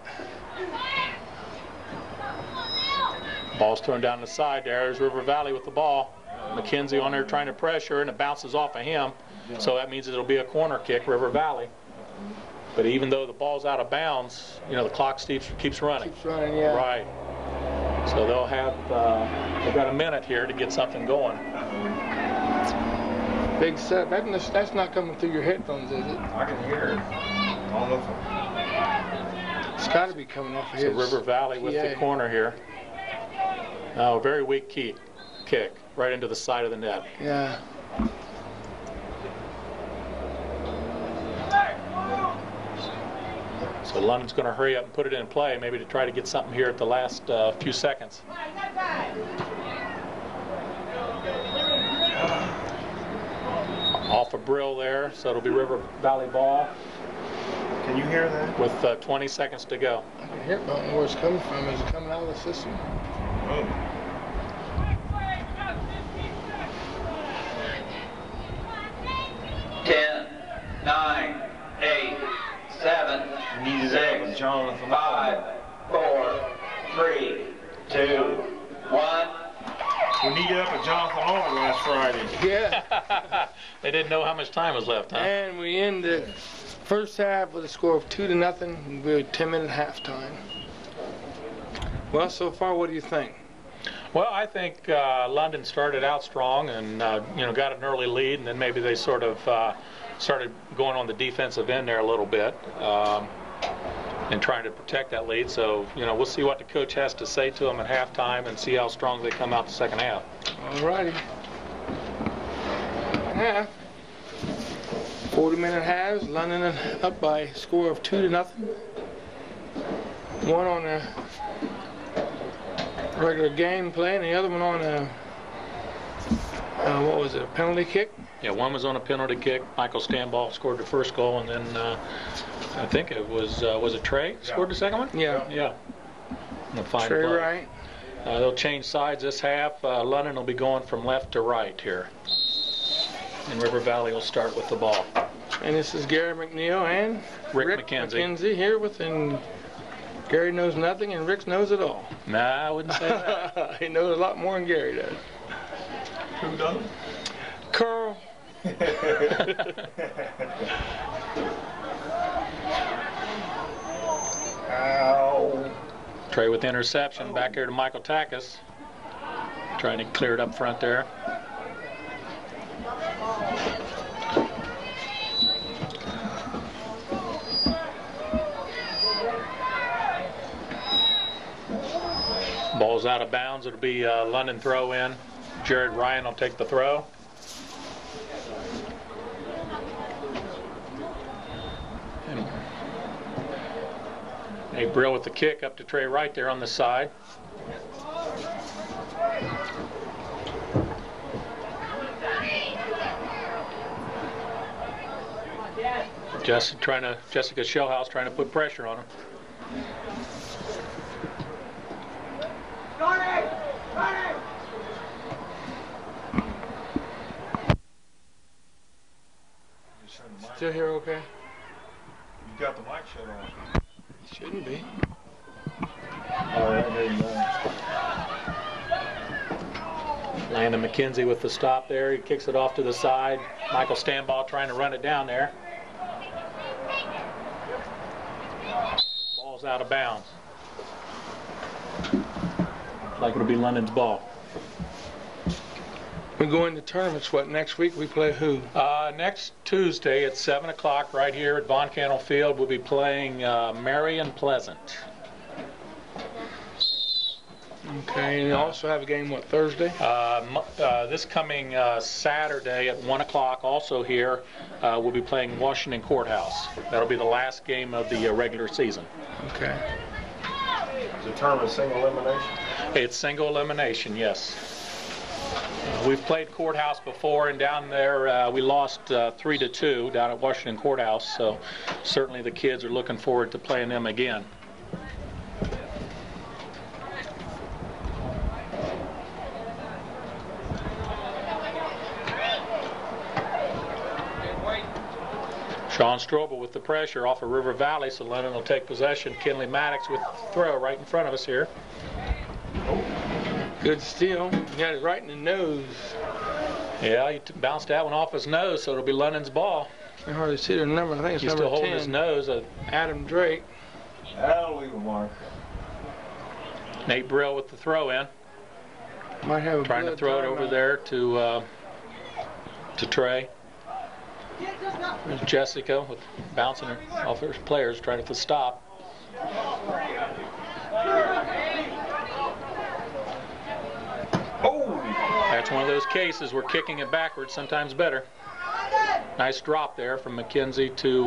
Ball's thrown down the side there. There's River Valley with the ball. McKenzie on there trying to pressure, and it bounces off of him. So that means it'll be a corner kick, River Valley. But even though the ball's out of bounds, you know, the clock keeps running. Keeps running, yeah. Right. So they'll have, they've got a minute here to get something going. Big set. That's not coming through your headphones, is it? I can hear it. All of them. It's got to be coming off of So his River Valley with the PA. corner here. Oh, very weak kick right into the side of the net. Yeah. So London's going to hurry up and put it in play, maybe to try to get something here at the last few seconds. Off of Brill there, so it'll be River Valley ball Can you hear that? with 20 seconds to go. I can hear it, but I don't know where it's coming from. Is it coming out of the system? Oh. Ten, 9, 8, 7, Needed 6, Jonathan. 5, 4, 3, 2, 1. We needed up a Jonathan Long last Friday. Yeah. They didn't know how much time was left, huh? And we end the first half with a score of 2-0. We're 10-minute halftime. Well, so far, what do you think? Well, I think London started out strong and you know, got an early lead, and then maybe they sort of started going on the defensive end there a little bit and trying to protect that lead. So, you know, we'll see what the coach has to say to them at halftime and see how strong they come out the second half. All righty. Half. 40-minute halves. London up by a score of 2-0. One on a regular game play, and the other one on a what was it? A penalty kick. Yeah, one was on a penalty kick. Michael Stanball scored the first goal, and then I think it was it Trey scored the second one? Yeah. Yeah. A fine Trey play. Wright. They'll change sides this half. London will be going from left to right here. And River Valley will start with the ball. And this is Gary McNeil and Rick McKenzie. here with, and Gary knows nothing and Rick knows it all. Nah, I wouldn't say that. He knows a lot more than Gary does. Who done? Carl. Ow. Trey with interception. Back here to Michael Takis. Trying to clear it up front there. Ball's out of bounds. It'll be London throw in. Jared Ryan will take the throw. And Nate Brill with the kick up to Trey Wright there on the side. Jessica Shellhouse trying to put pressure on him. Still here okay? You got the mic shut on. Shouldn't be. All right, there you go. Landon McKenzie with the stop there. He kicks it off to the side. Michael Stanball trying to run it down there. Ball's out of bounds. Like it'll be London's ball. We go into tournaments, what, next week we play who? Next Tuesday at 7 o'clock right here at Von Cannell Field, we'll be playing Marion Pleasant. Okay, and you also have a game, what, Thursday? This coming Saturday at 1 o'clock also here, we'll be playing Washington Courthouse. That'll be the last game of the regular season. Okay. Is the tournament single elimination? It's single elimination, yes. We've played Courthouse before, and down there we lost 3-2 down at Washington Courthouse, so certainly the kids are looking forward to playing them again. Sean Strobel with the pressure off of River Valley, so London will take possession. Kinley Maddox with the throw right in front of us here. Good steal. He got it right in the nose. Yeah, he bounced that one off his nose, so it'll be London's ball. I can hardly see their number. I think it's He's number still 10. holding his nose. Adam Drake. That'll leave a mark. Nate Brill with the throw in. Might have a Trying to throw it over there to Trey. There's Jessica with bouncing off her players, trying to stop. Oh! That's one of those cases where kicking it backwards sometimes better. Nice drop there from McKenzie to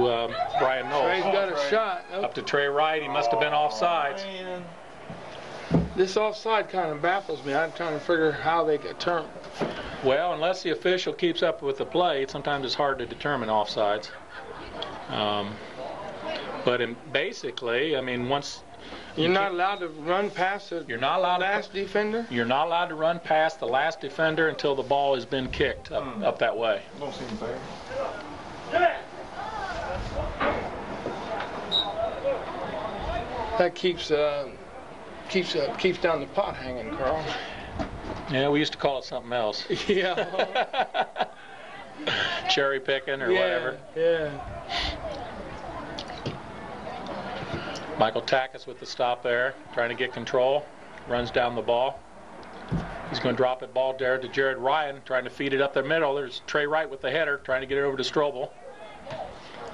Brian Trey's Knowles. got a shot. Oh, Up to Trey Wright. He must have been offsides. Man. this offside kind of baffles me. I'm trying to figure how they get turned. Well, unless the official keeps up with the play, sometimes it's hard to determine offsides. But basically, I mean, once You're not allowed to run past the you're not allowed last defender? You're not allowed to run past the last defender until the ball has been kicked up that way. Don't seem fair. That keeps down the pot hanging, Carl. Yeah, we used to call it something else. Yeah. Cherry picking or whatever. Yeah. Michael Takis with the stop there, trying to get control. Runs down the ball. He's going to drop it ball there to Jared Ryan, trying to feed it up the middle. There's Trey Wright with the header, trying to get it over to Strobel.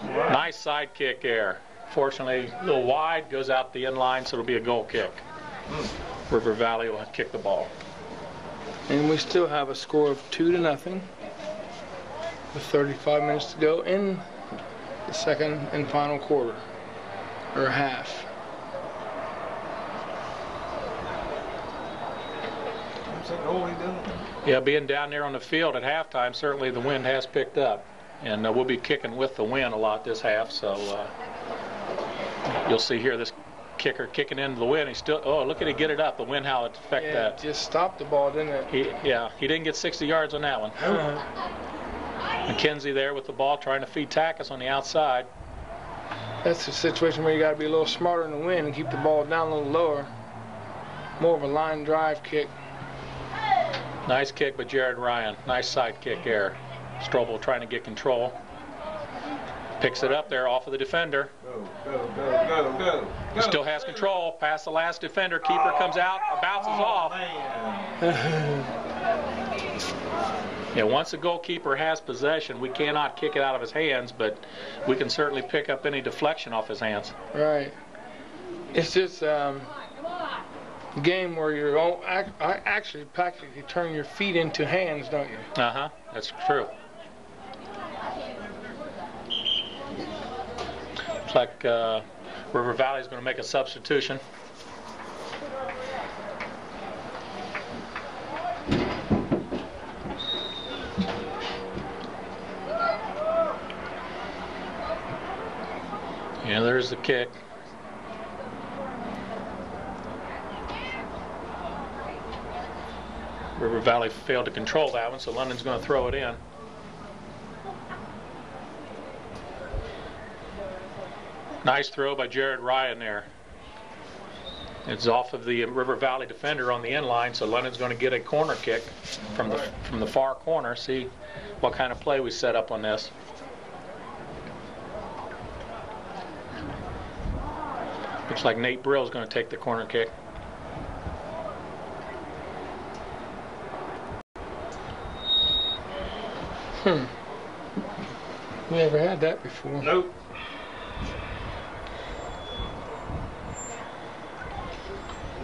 Nice side kick there. Fortunately, a little wide, goes out the end line, so it'll be a goal kick. River Valley will kick the ball. And we still have a score of 2-0 with 35 minutes to go in the second and final quarter, or half. Yeah, being down there on the field at halftime, certainly the wind has picked up. And we'll be kicking with the wind a lot this half, so you'll see here this kicker kicking into the wind. He's still, oh, look at it get it up. The wind, how it affected that. It just stopped the ball, didn't it? He didn't get 60 yards on that one. McKenzie there with the ball, trying to feed Takis on the outside. That's a situation where you got to be a little smarter in the wind and keep the ball down a little lower. More of a line drive kick. Nice kick by Jared Ryan. Nice side kick there. Strobel trying to get control. Picks it up there off of the defender. Go. He still has control. Past the last defender. Keeper comes out. Bounces off. Yeah, once the goalkeeper has possession, we cannot kick it out of his hands, but we can certainly pick up any deflection off his hands. Right. It's just a game where you're actually practically turn your feet into hands, don't you? Uh-huh. That's true. Looks like River Valley is going to make a substitution. Yeah, there's the kick. River Valley failed to control that one, so London's going to throw it in. Nice throw by Jared Ryan there. It's off of the River Valley defender on the end line, so London's going to get a corner kick from the far corner. See what kind of play we set up on this. Looks like Nate Brill is going to take the corner kick. We never had that before. Nope.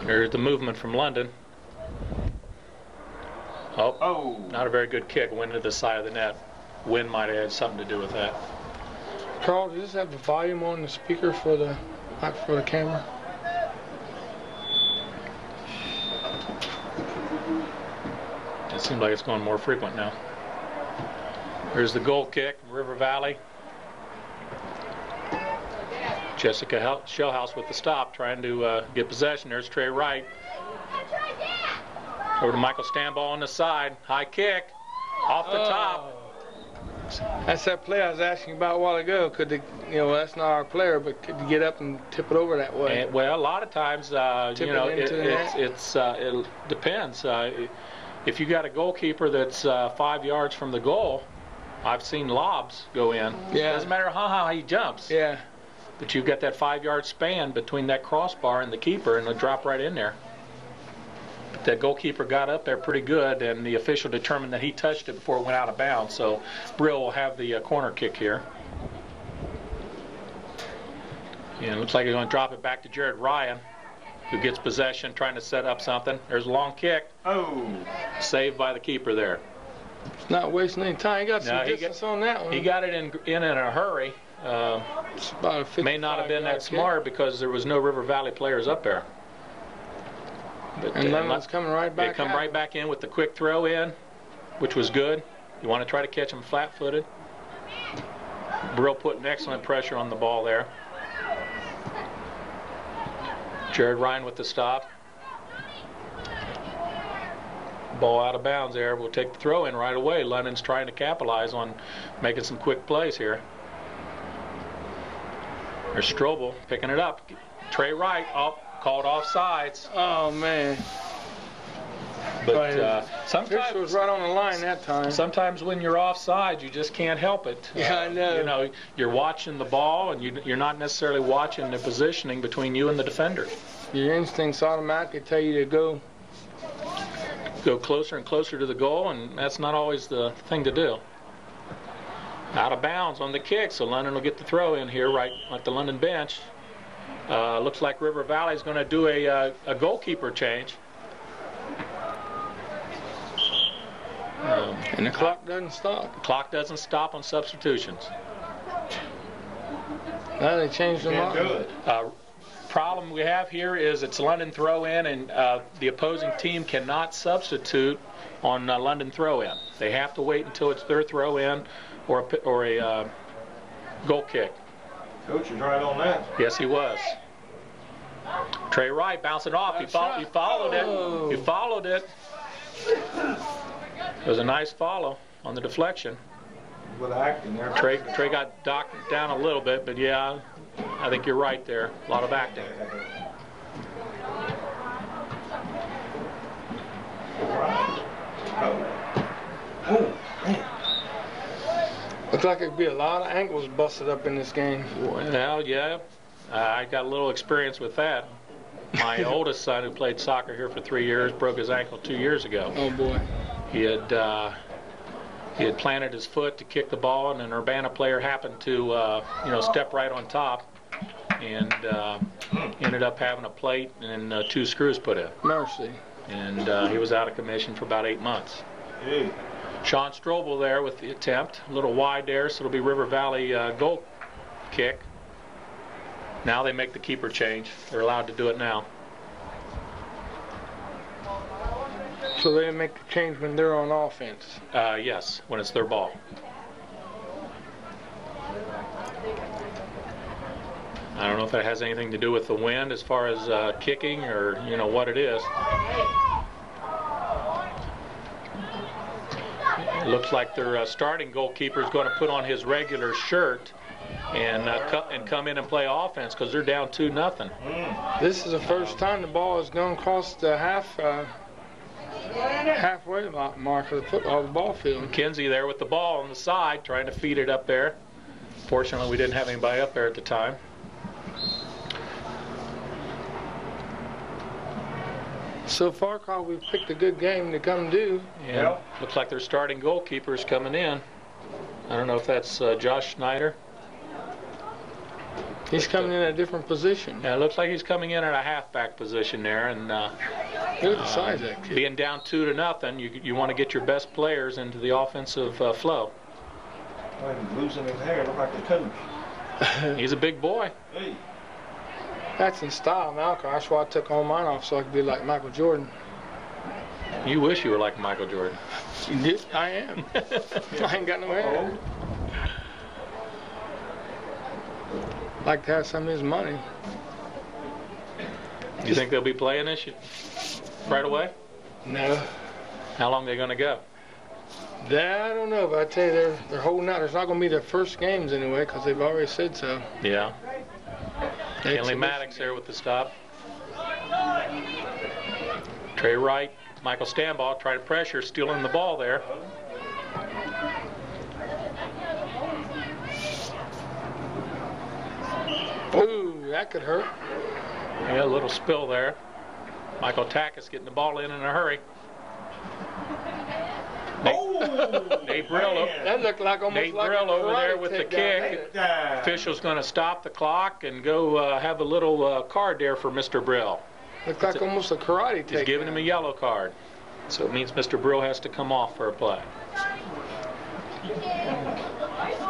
There's the movement from London. Oh, not a very good kick. Went into the side of the net. Wind might have had something to do with that. Carl, does this have the volume on the speaker for the camera? Seems like it's going more frequent now. Here's the goal kick, River Valley. Jessica Shellhouse with the stop, trying to get possession. There's Trey Wright. Over to Michael Stanball on the side. High kick, off the top. That's that play I was asking about a while ago. Could they, you know, that's not our player, but could you get up and tip it over that way? And, well, a lot of times, you know, it depends. If you got a goalkeeper that's 5 yards from the goal, I've seen lobs go in. Yeah. Doesn't matter how high he jumps. Yeah. But you've got that 5 yard span between that crossbar and the keeper, and it'll drop right in there. But that goalkeeper got up there pretty good, and the official determined that he touched it before it went out of bounds. So Brill will have the corner kick here. And it looks like he's going to drop it back to Jared Ryan, who gets possession, trying to set up something. There's a long kick. Oh. Saved by the keeper there. It's not wasting any time. He got some distance on that one. He got it in a hurry. It's about a 55 may not have been that smart because there was no River Valley players up there. But, and Lemon's coming right back. They come right back in with the quick throw in, which was good. You want to try to catch him flat-footed. Brill putting excellent pressure on the ball there. Jared Ryan with the stop. Ball out of bounds there. We'll take the throw in right away. London's trying to capitalize on making some quick plays here. There's Strobel picking it up. Trey Wright called offsides. Oh man! But sometimes was right on the line that time. Sometimes when you're offside, you just can't help it. Yeah, I know. You know, you're watching the ball, and you're not necessarily watching the positioning between you and the defender. Your instincts automatically tell you to go closer and closer to the goal, and that's not always the thing to do. Out of bounds on the kick, so London will get the throw in here right at the London bench. Looks like River Valley is going to do a goalkeeper change. And the clock doesn't stop. The clock doesn't stop on substitutions. Now they changed the mind. Problem we have here is it's London throw in, and the opposing team cannot substitute on London throw in. They have to wait until it's their throw in or a goal kick. Coach is right on that. Yes, he was. Trey Wright bouncing off. He followed it. He followed it. It was a nice follow on the deflection. With acting there. Trey got docked down a little bit, but yeah, I think you're right there. A lot of acting. Looks like there'd be a lot of ankles busted up in this game. Well, yeah, I got a little experience with that. My oldest son, who played soccer here for 3 years, broke his ankle 2 years ago. Oh boy! He had planted his foot to kick the ball, and an Urbana player happened to step right on top, and ended up having a plate and 2 screws put in. Mercy. And he was out of commission for about 8 months. Hey. Sean Strobel there with the attempt, a little wide there, so it'll be River Valley goal kick. Now they make the keeper change. They're allowed to do it now. So they make the change when they're on offense? Yes, when it's their ball. I don't know if that has anything to do with the wind as far as kicking or what it is. It looks like their starting goalkeeper is going to put on his regular shirt and come in and play offense because they're down 2-0. This is the first time the ball has gone across the halfway mark of the ball field. McKenzie there with the ball on the side, trying to feed it up there. Fortunately, we didn't have anybody up there at the time. So far, Carl, we've picked a good game to come do. Yeah. Looks like their starting goalkeeper is coming in. I don't know if that's Josh Schneider. He's coming in a different position. Yeah, it looks like he's coming in at a halfback position there, and look at the size of that kid. Being down 2-0, you want to get your best players into the offensive flow. Oh, he's losing his hair. Look like the coach. He's a big boy. Hey. That's in style, Malcolm. That's why I took all mine off so I could be like Michael Jordan. You wish you were like Michael Jordan. I am. I ain't got no hair. Like to have some of his money. Do you think they'll be playing this right away? No. How long are they going to go? That I don't know, but I tell you, they're holding out. It's not going to be their first games anyway, because they've already said so. Yeah. Kenley Maddox there with the stop. Trey Wright, Michael Stambaugh try to pressure, stealing the ball there. Ooh, that could hurt. Yeah, a little spill there. Michael Takis getting the ball in a hurry. Nate Brill, that looked like almost Nate like Brill a over there karate with the kick. kick. Official's going to stop the clock and go have a little card there for Mr. Brill. Looked like almost a karate He's take. giving him a yellow card. So it means Mr. Brill has to come off for a play.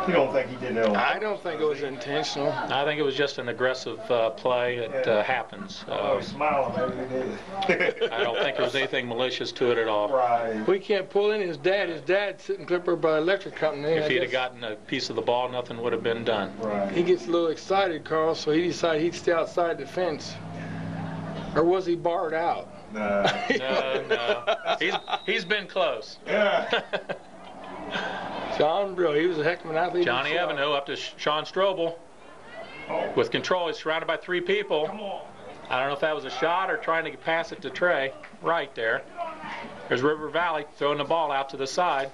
You don't think he did that? I don't think it was intentional. I think it was just an aggressive play. It happens. Smiling, maybe he did. I don't think there was anything malicious to it at all. Right. We can't pull in his dad. His dad's sitting Clipper by the electric company. If he'd have gotten a piece of the ball, nothing would have been done. Right. He gets a little excited, Carl, so he decided he'd stay outside the fence. Or was he barred out? No. No. He's been close. Yeah. John Brill, he was a heck of an athlete. Johnny Evano up to Sean Strobel with control. He's surrounded by three people. I don't know if that was a shot or trying to pass it to Trey right there. There's River Valley throwing the ball out to the side.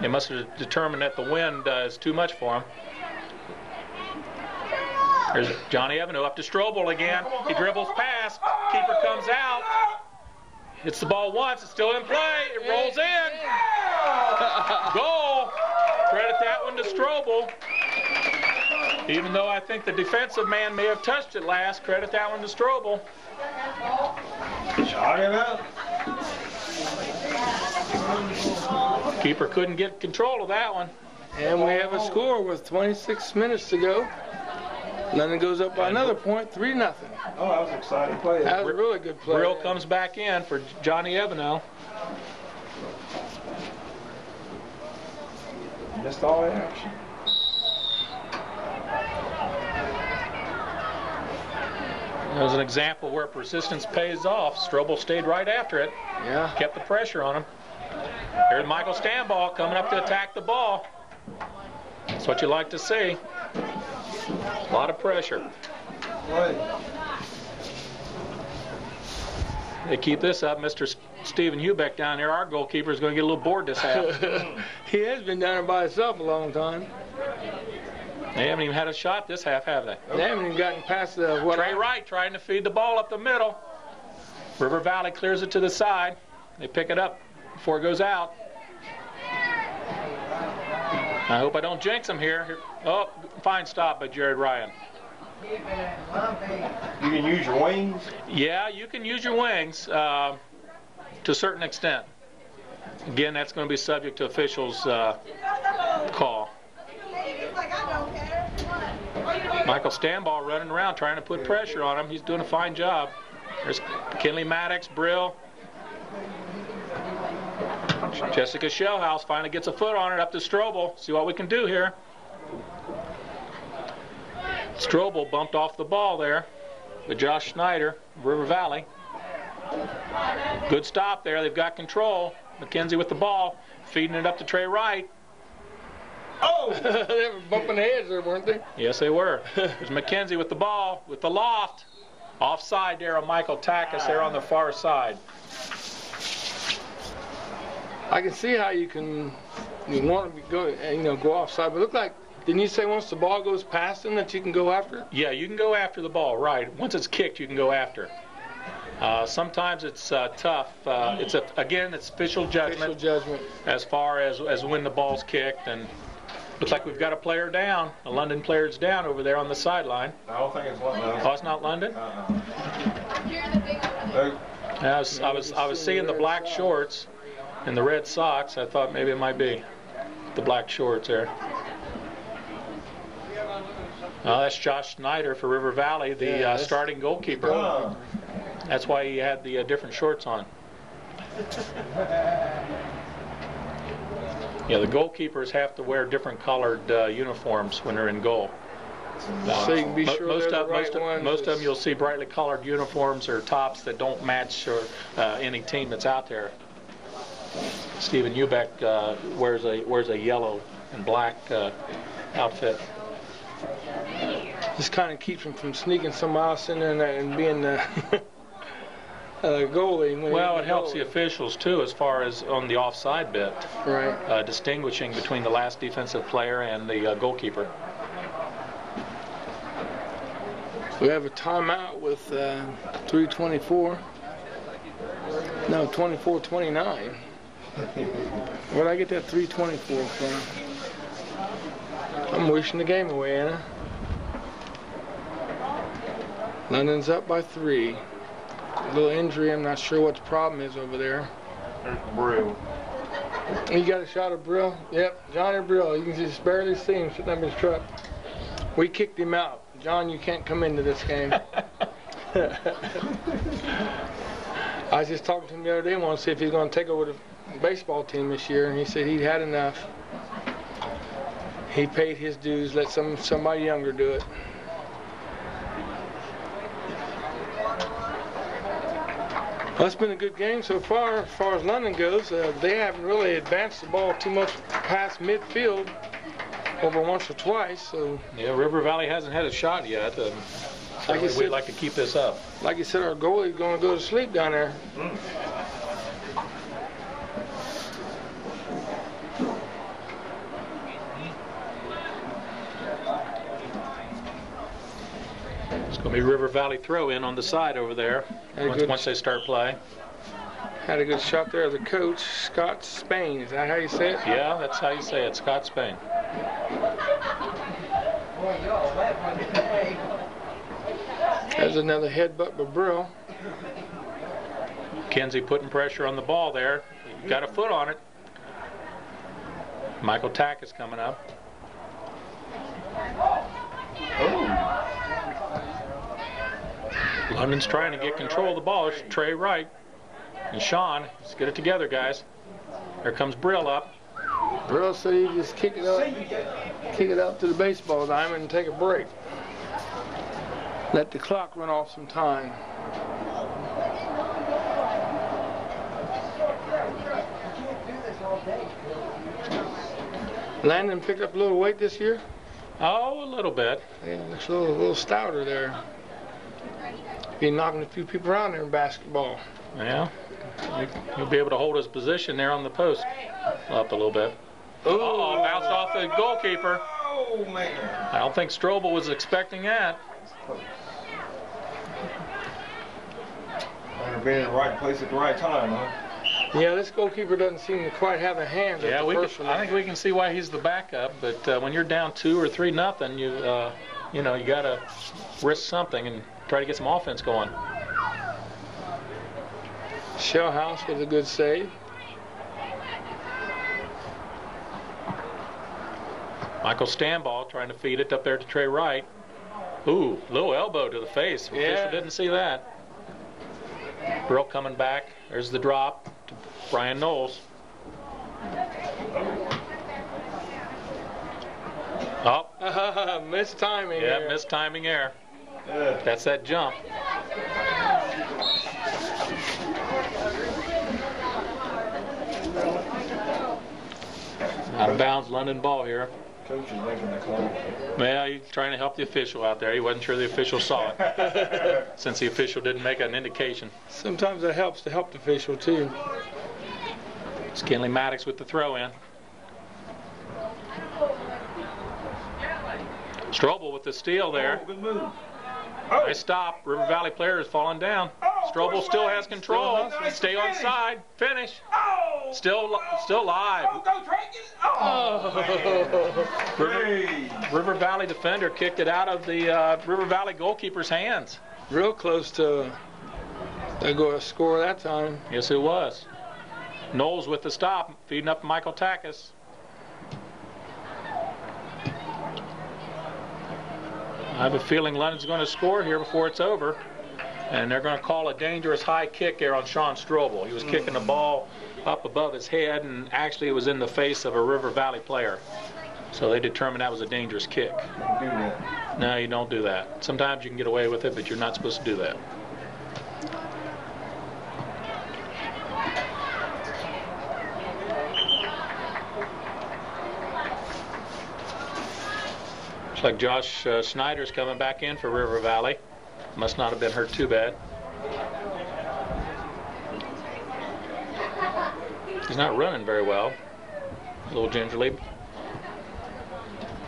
They must have determined that the wind is too much for him. There's Johnny Evano up to Strobel again. He dribbles past. Keeper comes out. Hits the ball once. It's still in play. It rolls in. Goal. Credit that one to Strobel. Even though I think the defensive man may have touched it last, credit that one to Strobel. Shot him out. Keeper couldn't get control of that one. And we have a score with 26 minutes to go. London goes up by another point, 3-0. Oh, that was an exciting play. That was a really good play. Brill comes back in for Johnny Evano. Missed all the action. That was an example where persistence pays off. Strobel stayed right after it. Yeah. Kept the pressure on him. Here's Michael Stambaugh coming up to attack the ball. That's what you like to see. A lot of pressure. They keep this up. Mr. Stephen Hubeck down there, our goalkeeper, is going to get a little bored this half. He has been down there by himself a long time. They haven't even had a shot this half, have they? They haven't even gotten past the Trey Wright trying to feed the ball up the middle. River Valley clears it to the side. They pick it up before it goes out. I hope I don't jinx him here. Oh, fine stop by Jared Ryan. You can use your wings? Yeah, you can use your wings to a certain extent. Again, that's going to be subject to officials' call. Michael Stambaugh running around trying to put pressure on him. He's doing a fine job. There's Kenley Maddox, Brill. Jessica Shellhouse finally gets a foot on it up to Strobel. See what we can do here. Strobel bumped off the ball there with Josh Schneider, River Valley. Good stop there. They've got control. McKenzie with the ball, feeding it up to Trey Wright. Oh! They were bumping heads there, weren't they? Yes, they were. There's McKenzie with the ball, with the loft. Offside there on Michael Takis there on the far side. I can see how you want to go offside, but it looked like, didn't you say once the ball goes past him that you can go after it? Yeah, you can go after the ball, right. Once it's kicked, you can go after. Sometimes it's tough. It's official judgment. Official judgment. As far as when the ball's kicked, and looks like we've got a player down. A London player's down over there on the sideline. I don't think it's London. Oh, it's not London? I was seeing the black shorts and the red socks. I thought maybe it might be the black shorts there. That's Josh Schneider for River Valley, the starting goalkeeper. That's why he had the different shorts on. Yeah, the goalkeepers have to wear different colored uniforms when they're in goal. So you can be sure Most they're of the right ones. most of them you'll see brightly colored uniforms or tops that don't match or any team that's out there. Stephen Ubeck wears a yellow and black outfit. This kind of keeps him from sneaking somebody else in there and being the goalie. Well, it helps the officials too, as far as on the offside bit, right? Distinguishing between the last defensive player and the goalkeeper. We have a timeout with 3:24. No, 24:29. Where'd I get that 3:24 from? I'm wishing the game away, Anna. London's up by 3. A little injury. I'm not sure what the problem is over there. There's Brill. You got a shot of Brill? Yep, Johnny Brill. You can just barely see him sitting up in his truck. We kicked him out. John, you can't come into this game. I was just talking to him the other day. I want to see if he's going to take over the baseball team this year, and he said he'd had enough. He paid his dues. Let somebody younger do it. Well, it's been a good game so far as London goes. They haven't really advanced the ball too much past midfield over once or twice. So yeah, River Valley hasn't had a shot yet. We'd like to keep this up. Like you said, our goalie's going to go to sleep down there. It's going to be River Valley throw in on the side over there once they start play. Had a good shot there of the coach, Scott Spain. Is that how you say it? Yeah, that's how you say it, Scott Spain. There's another headbutt by Brill. Kenzie putting pressure on the ball there. Got a foot on it. Michael Tack is coming up. London's trying to get control of the ball. It's Trey Wright. And Sean, let's get it together, guys. Here comes Brill up. Brill said he just kick it up to the baseball diamond and take a break. Let the clock run off some time. Landon picked up a little weight this year? Oh, a little bit. Yeah, looks a little stouter there. Be knocking a few people around there in basketball. Yeah. He'll be able to hold his position there on the post. Up a little bit. Oh, bounced off the goalkeeper. Oh, man. I don't think Strobel was expecting that. Might have been in the right place at the right time, huh? Yeah, this goalkeeper doesn't seem to quite have the hands of the first one. I think we can see why he's the backup, but when you're down 2 or 3-0, you got to risk something and try to get some offense going. Shellhouse with a good save. Michael Stanball trying to feed it up there to Trey Wright. Ooh, little elbow to the face. Yeah. Official didn't see that. Brill coming back. There's the drop to Brian Knowles. Oh. Missed timing. Yeah, there. missed timing there. That's that jump. Out of bounds, London ball here. Coach is making the call. Well, he's trying to help the official out there. He wasn't sure the official saw it, since the official didn't make an indication. Sometimes it helps to help the official, too. It's Kenley Maddox with the throw-in. Strobel with the steal there. Oh, good move. Nice stop. River Valley player is falling down. Strobel still has control. Stay on side. Finish. Still live. River Valley defender kicked it out of the River Valley goalkeeper's hands. Real close to a score that time. Yes, it was. Knowles with the stop, feeding up Michael Takis. I have a feeling London's going to score here before it's over. And they're going to call a dangerous high kick there on Sean Strobel. He was kicking the ball up above his head, and actually it was in the face of a River Valley player. So they determined that was a dangerous kick. Don't do that. No, you don't do that. Sometimes you can get away with it, but you're not supposed to do that. Looks like Josh Snyder's coming back in for River Valley. Must not have been hurt too bad. He's not running very well, a little gingerly.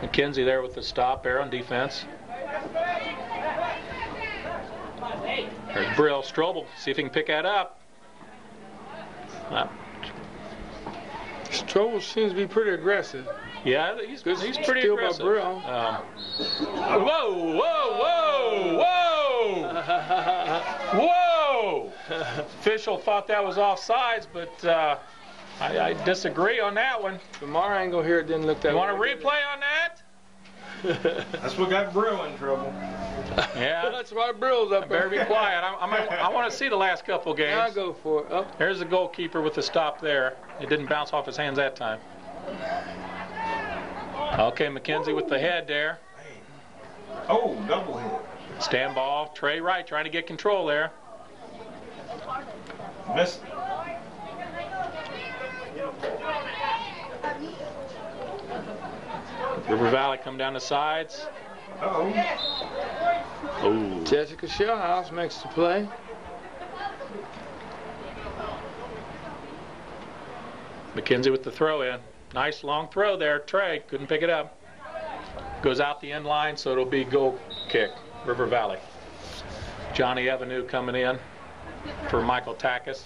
McKenzie there with the stop there on defense. There's Brill. Strobel, see if he can pick that up. Strobel seems to be pretty aggressive. Yeah, he's pretty Still aggressive. by Brill. Whoa, whoa, whoa, whoa! Whoa! Official thought that was offsides, but I disagree on that one. From our angle here, it didn't look that way. You want a replay on that? That's what got Brill in trouble. Yeah. That's why Brill's up there. Better be quiet. I want to see the last couple games. I'll go for it. Oh. There's the goalkeeper with the stop there. It didn't bounce off his hands that time. Okay, McKenzie with the head there. Oh, double hit. Stand ball. Trey Wright trying to get control there. Missed. River Valley come down the sides. Uh-oh. Oh. Jessica Shellhouse makes the play. McKenzie with the throw in. Nice long throw there. Trey couldn't pick it up. Goes out the end line, so it'll be goal kick, River Valley. Johnny Avenue coming in for Michael Takis.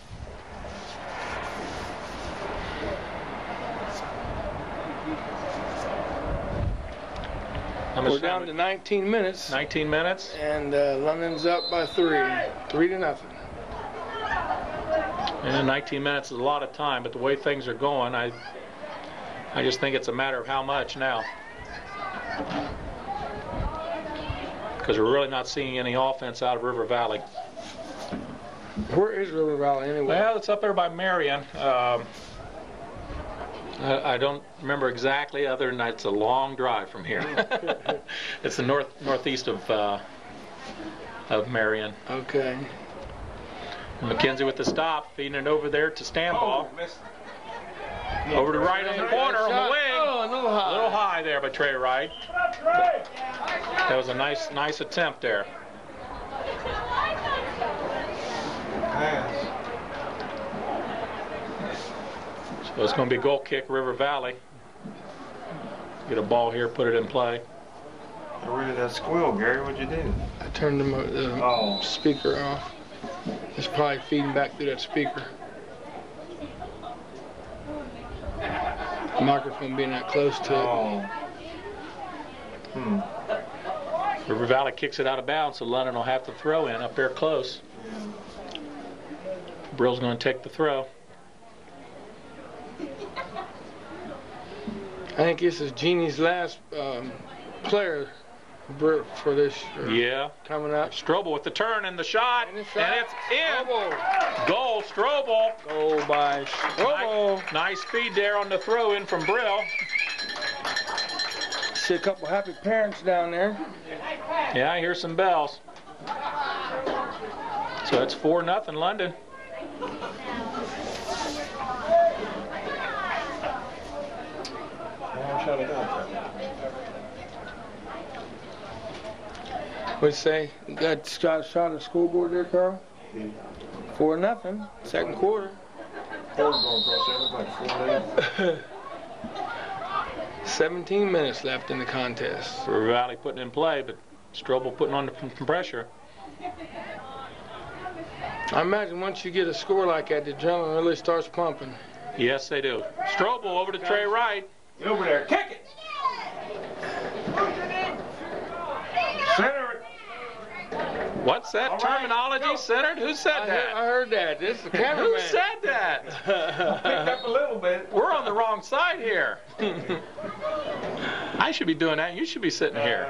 We're down to 19 minutes. 19 minutes. And London's up by 3-0. And 19 minutes is a lot of time, but the way things are going, I just think it's a matter of how much now. Because we're really not seeing any offense out of River Valley. Where is River Valley anyway? Well, it's up there by Marion. I don't remember exactly, other than it's a long drive from here. It's the northeast of Marion. Okay. McKenzie with the stop, feeding it over there to Stanball. Oh, missed. Over to right on the corner on the wing. Oh, A little high there by Trey Wright. That was a nice attempt there. Pass. So it's going to be goal kick, River Valley. Get a ball here, put it in play. Get rid of that squeal, Gary. What'd you do? I turned the speaker off. It's probably feeding back through that speaker. The microphone being that close to it. Oh. River Valley kicks it out of bounds, so London will have to throw in up there close. Brill's going to take the throw. I think this is Jeannie's last player for this. Yeah. Coming up. Strobel with the turn and the shot. And it's in. Strobel. Goal, Strobel. Goal by Strobel. Nice feed there on the throw in from Brill. See a couple happy parents down there. Yeah, I hear some bells. So it's 4-0 London. What'd you say? You got shot at the scoreboard there, Carl? 4-0. Second quarter. 17 minutes left in the contest. River Valley putting in play, but Strobel putting on some pressure. I imagine once you get a score like that, the adrenaline really starts pumping. Yes, they do. Strobel over to Trey Wright. Get over there. Kick it. Center it. What's that All right, terminology, go. centered? Who said that? I heard that. This is the cameraman. Who said that? Pick up a little bit. We're on the wrong side here. I should be doing that. You should be sitting here.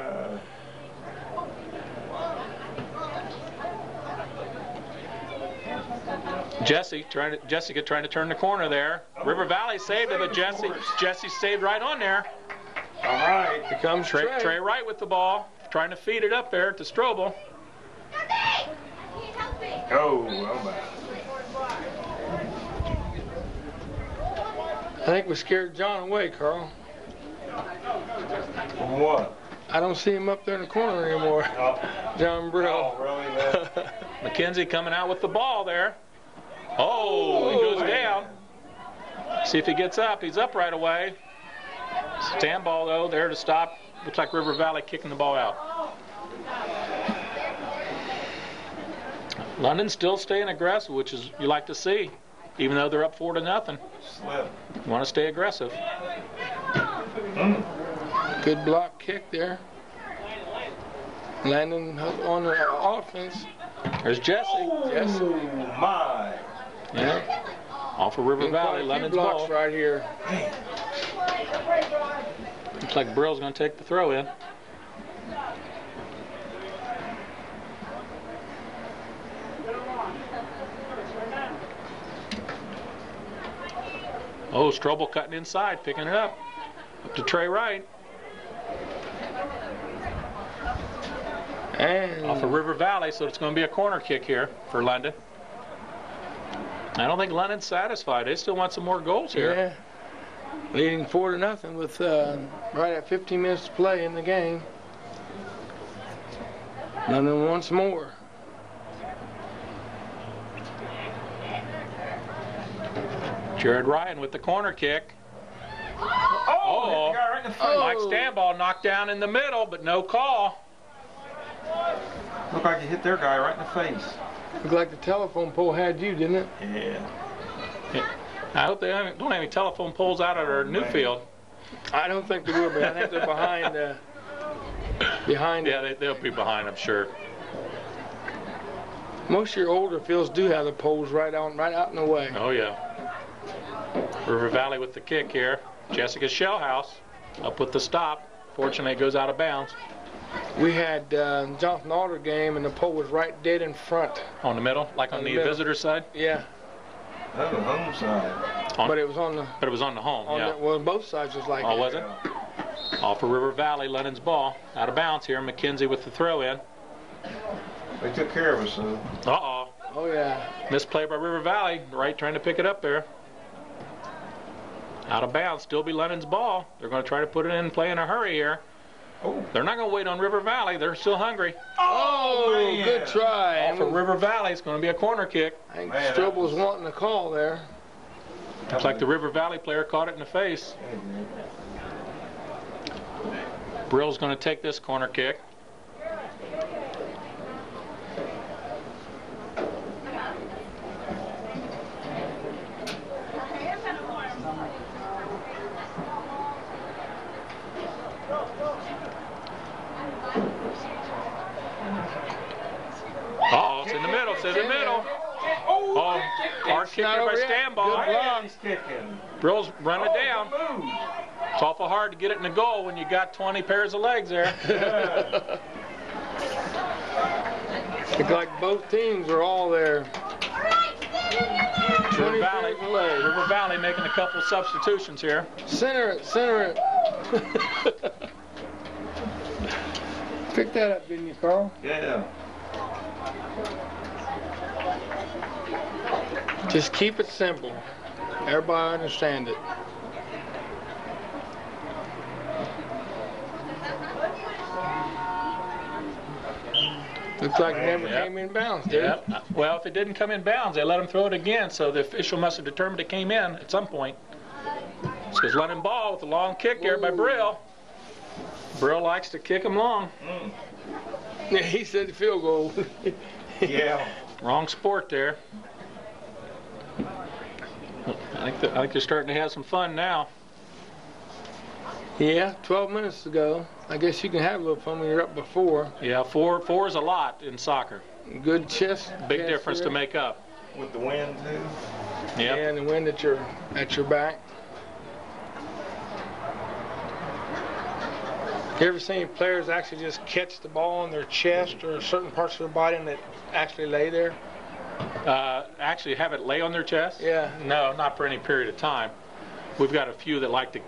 Jessica trying to turn the corner there. River Valley saved it, but Jesse saved right on there. All right. Here comes Trey Wright with the ball, trying to feed it up there to Strobel. Oh, how bad. I think we scared John away, Carl. From what? I don't see him up there in the corner anymore. Oh. John Brill. Oh, really, man? McKenzie coming out with the ball there. Oh, he goes down. See if he gets up. He's up right away. Stand ball, though, there to stop. Looks like River Valley kicking the ball out. London still staying aggressive, which is you like to see, even though they're up 4-0. Slip. You want to stay aggressive. Good block kick there. Landon on the offense. There's Jesse. Oh, my. Yeah. Off of River Valley, London's ball. Right here. Looks like Brill's going to take the throw in. Oh, Strobel cutting inside, picking it up. Up to Trey Wright. And Off of River Valley, so it's going to be a corner kick here for London. I don't think London's satisfied. They still want some more goals here. yeah, leading 4-0 with right at 15 minutes to play in the game. London wants more. Jared Ryan with the corner kick. Oh, hit the guy right in the face. Mike Stanball knocked down in the middle, but no call. Looked like he hit their guy right in the face. Looked like the telephone pole had you, didn't it? Yeah. I hope they don't have any telephone poles out at our new field. I don't think they will, but I think they're behind. Behind. Yeah, they'll be behind, I'm sure. Most of your older fields do have the poles right out in the way. Oh, yeah. River Valley with the kick here. Jessica Shellhouse up with the stop. Fortunately, it goes out of bounds. We had Johnson Alder game, and the pole was right dead in front. On the middle, like on the middle. visitor side? Yeah, That was home side. but it was on the But it was on the home, yeah. well, both sides was like Oh, that. was it? Off of River Valley, London's ball. Out of bounds here. McKenzie with the throw in. They took care of us, though. Uh-oh. Oh yeah. Misplay by River Valley. Wright trying to pick it up there. Out of bounds. Still be London's ball. They're going to try to put it in and play in a hurry here. Oh. They're not going to wait on River Valley. They're still hungry. Oh, man. good try. Off of River Valley, it's going to be a corner kick. I think Man, Strobel was wanting the call there. Looks like the River Valley player caught it in the face. Brill's going to take this corner kick. Uh-oh, it's in the middle. It's in the middle. Oh, hard kick there by Stanball. Good block. He's kicking. Brill's running it down. Move. It's awful hard to get it in the goal when you got 20 pairs of legs there. Yeah. Looked like both teams are all there. River 20 Valley, pairs of legs. River Valley making a couple substitutions here. Center it, center it. Pick that up, didn't you, Carl? Yeah. Just keep it simple. Everybody understand it. Looks like it never came in bounds, did it? Yeah. Well, if it didn't come in bounds, they let him throw it again, so the official must have determined it came in at some point. It's because London ball with a long kick there by Brill. Brill likes to kick him long. Yeah, he said the field goal. Yeah. Wrong sport there. I think they're starting to have some fun now. Yeah, 12 minutes ago. I guess you can have a little fun when you're up before. Yeah, four is a lot in soccer. Good chest. Big chest difference here. to make up. With the wind, too. Yep. And the wind at your back. You ever seen players actually just catch the ball on their chest or certain parts of their body and that actually lay there? Actually have it lay on their chest? Yeah. No, not for any period of time. We've got a few that like to,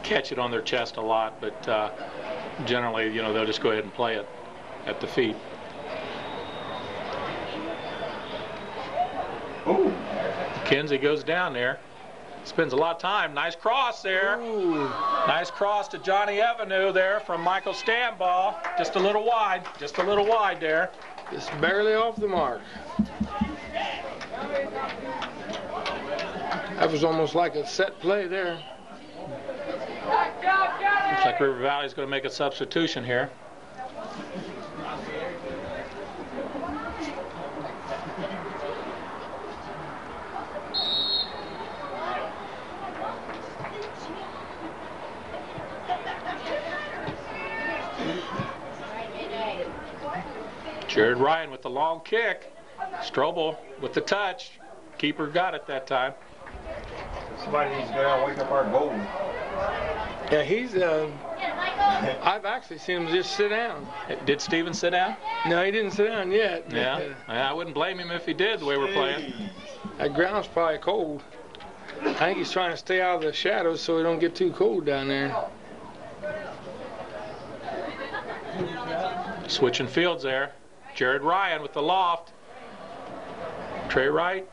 catch it on their chest a lot, but generally, they'll just go ahead and play it at the feet. Ooh. Kinsey goes down there. Spends a lot of time. Nice cross there. Ooh. Nice cross to Johnny Avenue there from Michael Stambaugh. Just a little wide. Just a little wide there. Just barely off the mark. That was almost like a set play there. Looks like River Valley's going to make a substitution here. Jared Ryan with the long kick. Strobel with the touch. Keeper got it that time. Somebody needs to go out and wake up our goal. Yeah, he's, I've actually seen him just sit down. Did Steven sit down? No, he didn't sit down yet. Yeah, I wouldn't blame him if he did the way we're playing. That ground's probably cold. I think he's trying to stay out of the shadows so he don't get too cold down there. Switching fields there. Jared Ryan with the loft. Trey Wright.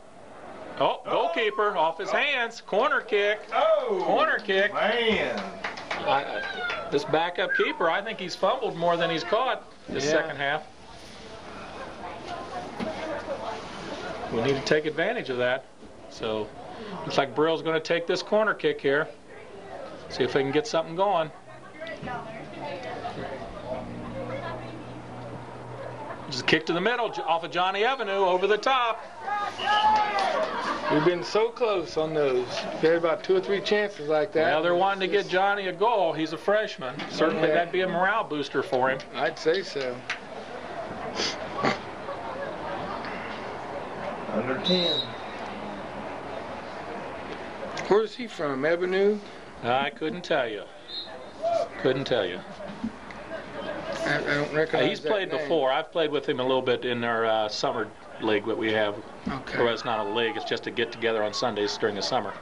Oh, goalkeeper off his hands. Corner kick. Oh, corner kick. Man. This backup keeper, I think he's fumbled more than he's caught this second half. We need to take advantage of that. So, looks like Brill's going to take this corner kick here. See if they can get something going. Just a kick to the middle off of Johnny Avenue over the top. We've been so close on those. We had about 2 or 3 chances like that. Well, they're wanting to get Johnny a goal. He's a freshman. Certainly that'd be a morale booster for him. I'd say so. Under 10. Where's he from? Avenue? I couldn't tell you. Couldn't tell you. I don't recognize He's played before. I've played with him a little bit in our summer league that we have. Okay. Well, it's not a league. It's just a get together on Sundays during the summer.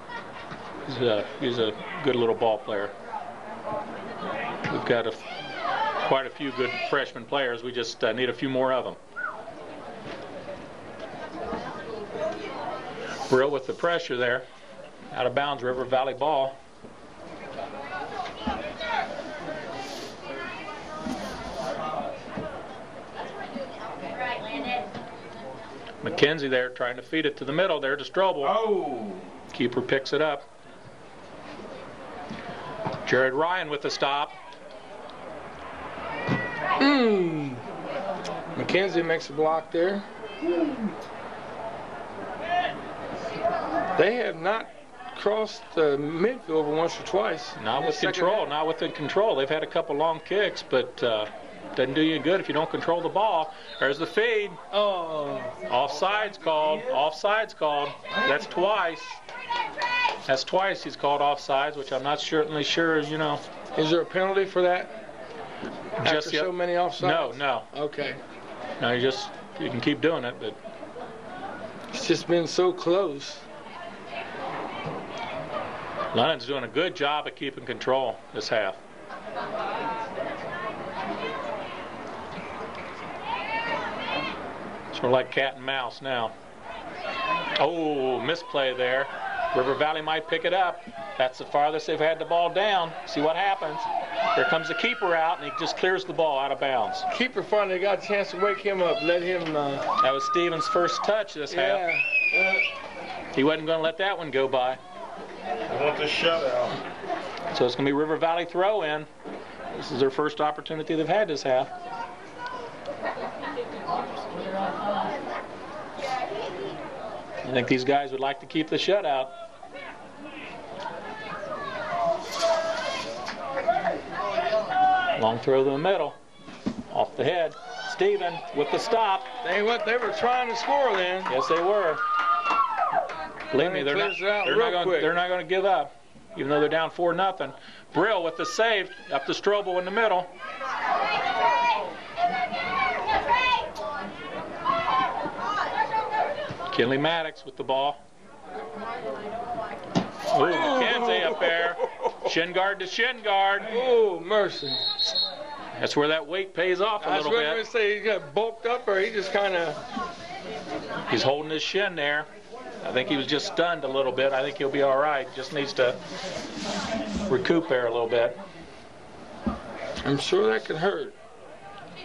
He's a good little ball player. We've got quite a few good freshman players. We just need a few more of them. Brill with the pressure there. Out of bounds, River Valley ball. McKenzie there trying to feed it to the middle there to Strobel. Oh! Keeper picks it up. Jared Ryan with the stop. McKenzie makes a block there. They have not crossed the midfield over once or twice. Not with control, not within control. They've had a couple long kicks, but doesn't do you good if you don't control the ball. There's the feed. Oh. Offside's called. Offside's called. That's twice. That's twice he's called offsides, which I'm not certainly sure, Is there a penalty for that? Just After so many offsides? No. Okay. No, you can keep doing it, but It's just been so close. London's doing a good job of keeping control this half. Sort of like cat and mouse now. Oh, misplay there. River Valley might pick it up. That's the farthest they've had the ball down. See what happens. Here comes the keeper out, and he just clears the ball out of bounds. Keeper finally got a chance to wake him up. Let him... That was Steven's first touch this half. He wasn't going to let that one go by. I want the shutout. So it's going to be River Valley throw in. This is their first opportunity they've had this half. I think these guys would like to keep the shutout. Long throw to the middle. Off the head. Steven with the stop. They were trying to score then. Yes, they were. Believe me, they're not going to give up, even though they're down 4-0. Brill with the save up to Strobel in the middle. Kinley Maddox with the ball. Ooh, McKenzie up there. Shin guard to shin guard. Oh, mercy. That's where that weight pays off a little bit. I was going to say he got bulked up, or he just kind of... He's holding his shin there. I think he was just stunned a little bit. I think he'll be all right. Just needs to recoup there a little bit. I'm sure that could hurt.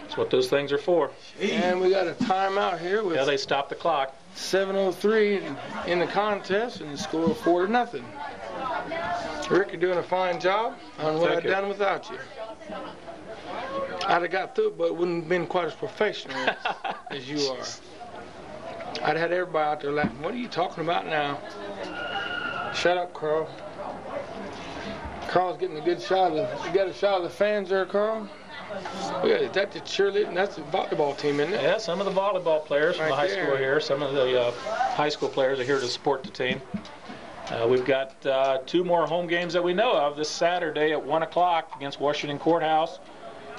That's what those things are for. And we got a timeout here with... Yeah, they stopped the clock. 7:03 in the contest, and the score 4-0. Rick, you're doing a fine job on what I've done without you. I'd have got through it, but it wouldn't have been quite as professional as you are. I'd had everybody out there laughing. What are you talking about now? Shut up, Carl. Carl's getting a good shot. You got a shot of the fans there, Carl? Is that the cheerleading? That's the volleyball team, isn't it? Yeah, some of the volleyball players from the high school are here. Some of the high school players are here to support the team. We've got 2 more home games that we know of this Saturday at 1 o'clock against Washington Courthouse.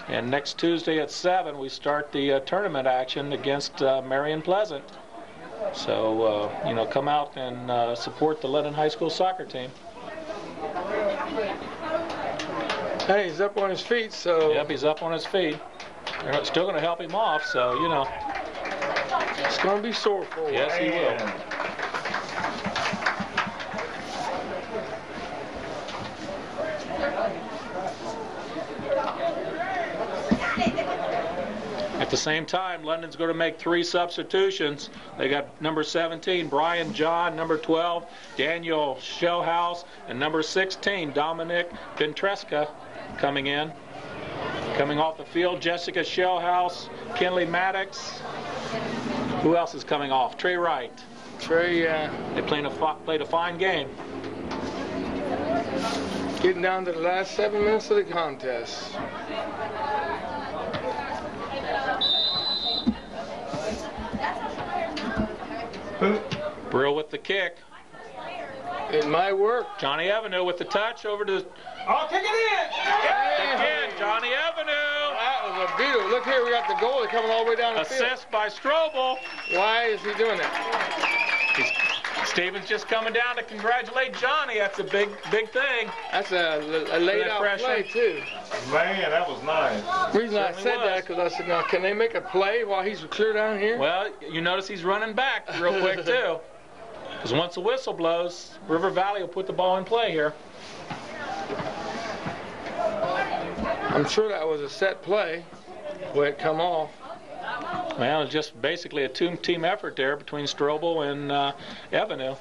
And next Tuesday at 7, we start the tournament action against Marion Pleasant. So, you know, come out and support the London High School soccer team. Hey, he's up on his feet, so... Yep, he's up on his feet. They're still going to help him off, so, you know. It's going to be sore for him. Yes, he will. At the same time, London's going to make 3 substitutions. They got number 17, Brian John, number 12, Daniel Shellhouse, and number 16, Dominic Ventresca coming in. Coming off the field, Jessica Shellhouse, Kinley Maddox. Who else is coming off? Trey Wright. Trey, They played a fine game. Getting down to the last 7 minutes of the contest. Brill with the kick. It might work. Johnny Avenue with the touch over to... Oh, kick it in! Again, Johnny Avenue. That was a beautiful. Look here, we got the goalie coming all the way down the field. Assist by Strobel. Why is he doing that? Stevens just coming down to congratulate Johnny. That's a big thing. That's a laid-out play, too. Man, that was nice. The reason I said that because I said, now, can they make a play while he's clear down here? Well, you notice he's running back real quick, too. Because once the whistle blows, River Valley will put the ball in play here. I'm sure that was a set play where it come off. Well, it's just basically a team effort there between Strobel and Avenue.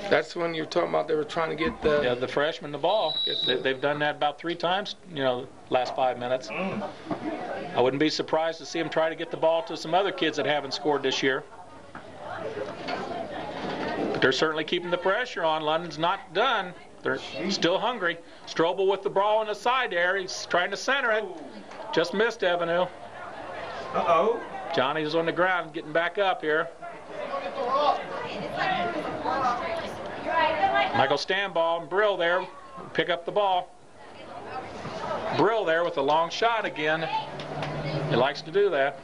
That's when you're talking about they were trying to get the freshman the ball. They've done that about 3 times, you know, last 5 minutes. I wouldn't be surprised to see them try to get the ball to some other kids that haven't scored this year. But they're certainly keeping the pressure on. London's not done. They're still hungry. Strobel with the ball on the side there. He's trying to center it. Just missed Avenue. Uh-oh. Johnny's on the ground getting back up here. Michael Stanball and Brill there pick up the ball. Brill there with a long shot again. He likes to do that.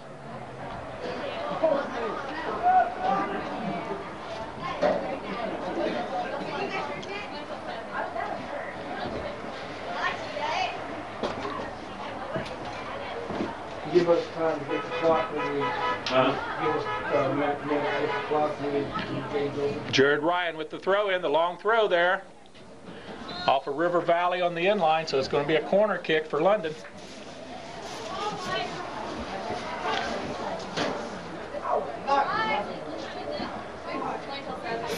Give us time to get the clock when we give us a minute to get the clock when we keep games over. Jared Ryan with the throw in, the long throw there. Off of River Valley on the inline, so it's going to be a corner kick for London.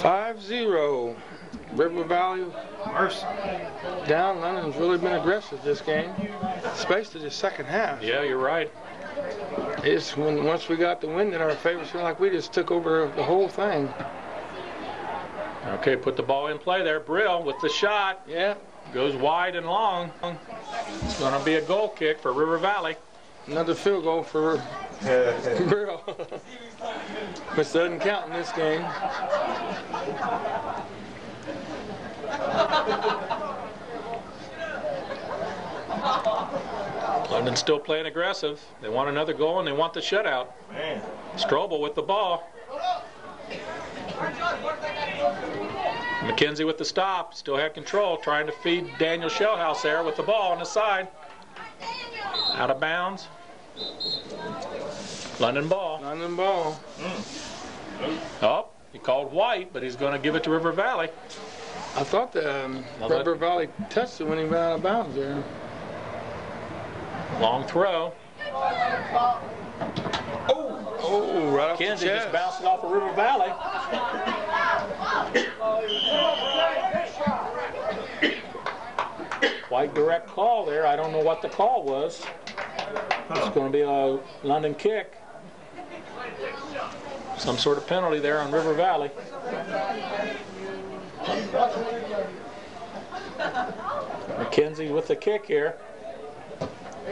$5-0. River Valley down. London's really been aggressive this game, especially the second half. Yeah, you're right. It's once we got the wind in our favor, it's like we just took over the whole thing. Okay, put the ball in play there. Brill with the shot. Yeah. Goes wide and long. It's going to be a goal kick for River Valley. Another field goal for Brill, which doesn't count in this game. London's still playing aggressive. They want another goal and they want the shutout. Man. Strobel with the ball. McKenzie with the stop. Still had control, trying to feed Daniel Shellhouse there with the ball on the side. Out of bounds. London ball. London ball. Oh, he called white, but he's going to give it to River Valley. I thought the River Valley touched it when he went out of bounds there. Long throw. Oh, right off the McKenzie chest. just bounced it off of River Valley. White direct call there. I don't know what the call was. It's going to be a London kick. Some sort of penalty there on River Valley. McKenzie with the kick here.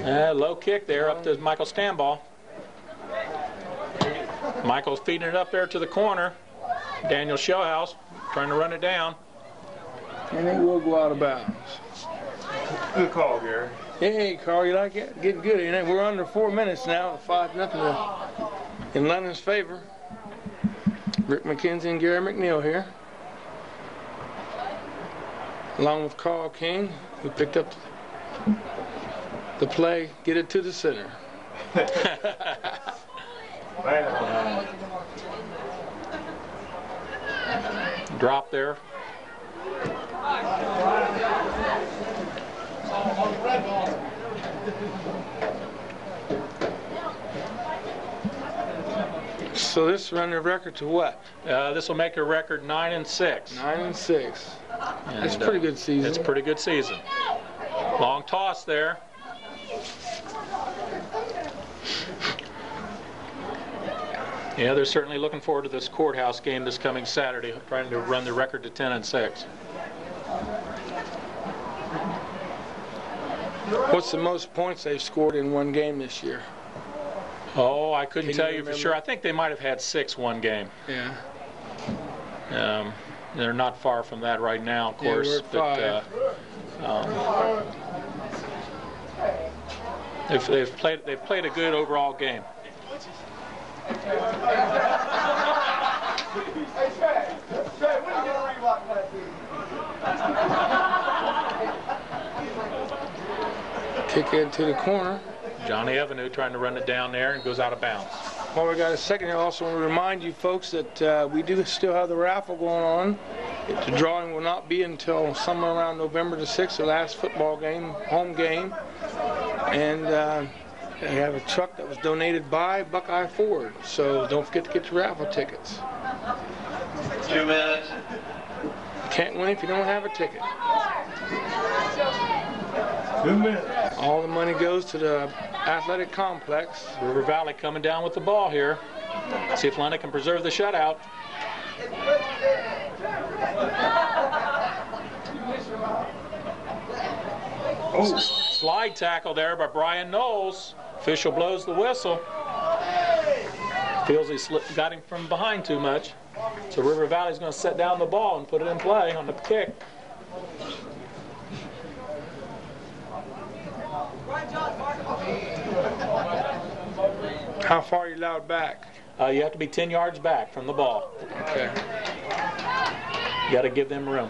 Low kick there up to Michael Stanball. Michael's feeding it up there to the corner. Daniel Shellhouse trying to run it down. And it will go out of bounds. Good call, Gary. Hey, Carl, you like it? Getting good, ain't it? We're under 4 minutes now, 5-0 in London's favor. Rick McKenzie and Gary McNeil here, along with Carl King, who picked up the play, get it to the center. Drop there. So this run the record to what? This will make a record 9-6. 9-6. That's a pretty good season. It's a pretty good season. Long toss there. Yeah, they're certainly looking forward to this courthouse game this coming Saturday, trying to run the record to 10-6. What's the most points they've scored in one game this year? Oh, I couldn't Can tell you you for remember? sure. I think they might have had 6 one game. Yeah. They're not far from that right now, of Yeah, course. we're at 5. They've played a good overall game. Kick into the corner. Johnny Avenue trying to run it down there and goes out of bounds. Well, we got a second here. I also want to remind you folks that we do still have the raffle going on. The drawing will not be until somewhere around November the 6th, the last football game, home game. And they have a truck that was donated by Buckeye Ford. So don't forget to get your raffle tickets. 2 minutes. You can't win if you don't have a ticket. 2 minutes. All the money goes to the athletic complex. River Valley coming down with the ball here. See if London can preserve the shutout. Oh. Slide tackle there by Brian Knowles. Official blows the whistle. Feels he got him from behind too much. So River Valley's going to set down the ball and put it in play on the kick. How far are you allowed back? You have to be 10 yards back from the ball. Okay. You got to give them room.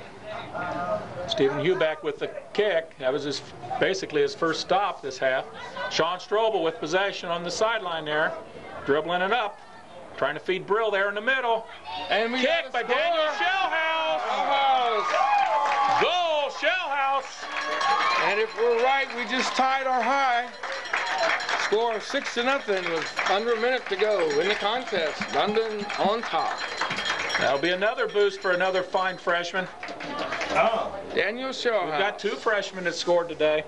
Stephen Huback with the kick. That was basically his first stop this half. Sean Strobel with possession on the sideline there. Dribbling it up. Trying to feed Brill there in the middle. And we Kick by Daniel Shellhouse. Goal, Shellhouse. And if we're right, we just tied our high. Score of 6-0 with under a minute to go in the contest. London on top. That'll be another boost for another fine freshman. Oh. Daniel Shellhouse. We've got 2 freshmen that scored today.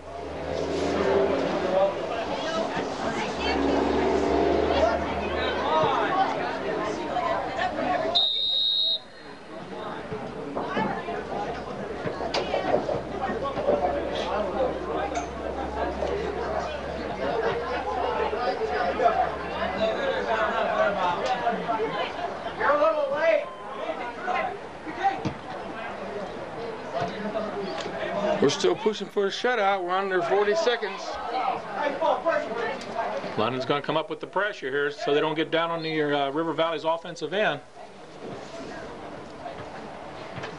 We're still pushing for a shutout. We're under 40 seconds. London's going to come up with the pressure here so they don't get down on the River Valley's offensive end.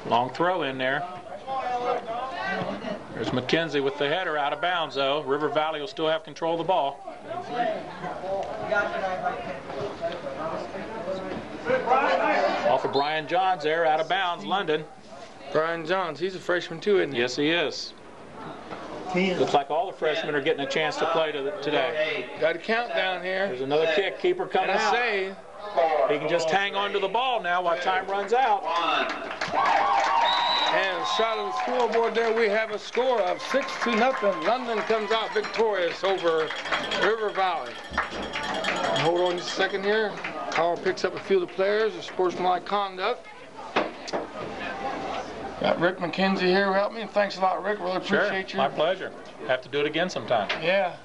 Long throw in there. There's McKenzie with the header out of bounds, though. River Valley will still have control of the ball. Off of Brian Johns there, out of bounds, London. Brian Johns, he's a freshman too, isn't he? Yes, he is. Looks like all the freshmen are getting a chance to play today. Got a countdown here. There's another kick, keeper coming out. He can just hang on to the ball now while time runs out. And shot of the scoreboard there, we have a score of 6-0. London comes out victorious over River Valley. Hold on just a second here. Carl picks up a few of the players of sportsmanlike conduct. Got Rick McKenzie here who helped me. Thanks a lot, Rick. Really appreciate you. My pleasure. Have to do it again sometime. Yeah.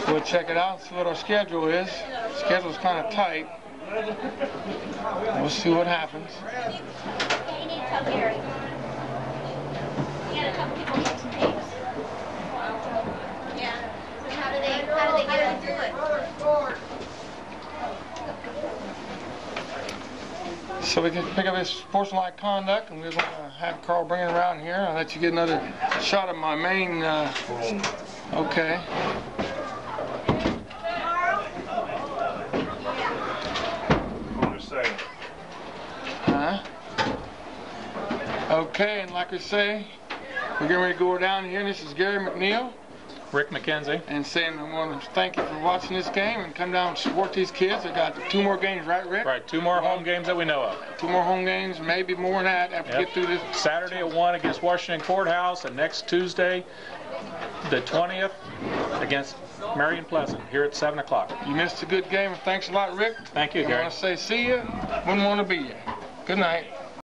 We'll check it out, see what our schedule is. Schedule's kind of tight. We'll see what happens. You need to tell Gary. You got a couple people get some names. Yeah. So how do they get to do it? So we can pick up this sportsmanlike conduct, and we're going to have Carl bring it around here. I'll let you get another shot of my main. Okay. Huh? Okay, and like I say, we're getting ready to go down here, and this is Gary McNeil. Rick McKenzie. And saying I want to thank you for watching this game and come down and support these kids. They got 2 more games, right, Rick? Right, 2 more home games that we know of. 2 more home games, maybe more than that after we get through this. Saturday at 1 against Washington Courthouse, and next Tuesday, the 20th, against Marion Pleasant here at 7 o'clock. You missed a good game, and thanks a lot, Rick. Thank you, Gary. I want to say see you. Wouldn't want to be you. Good night.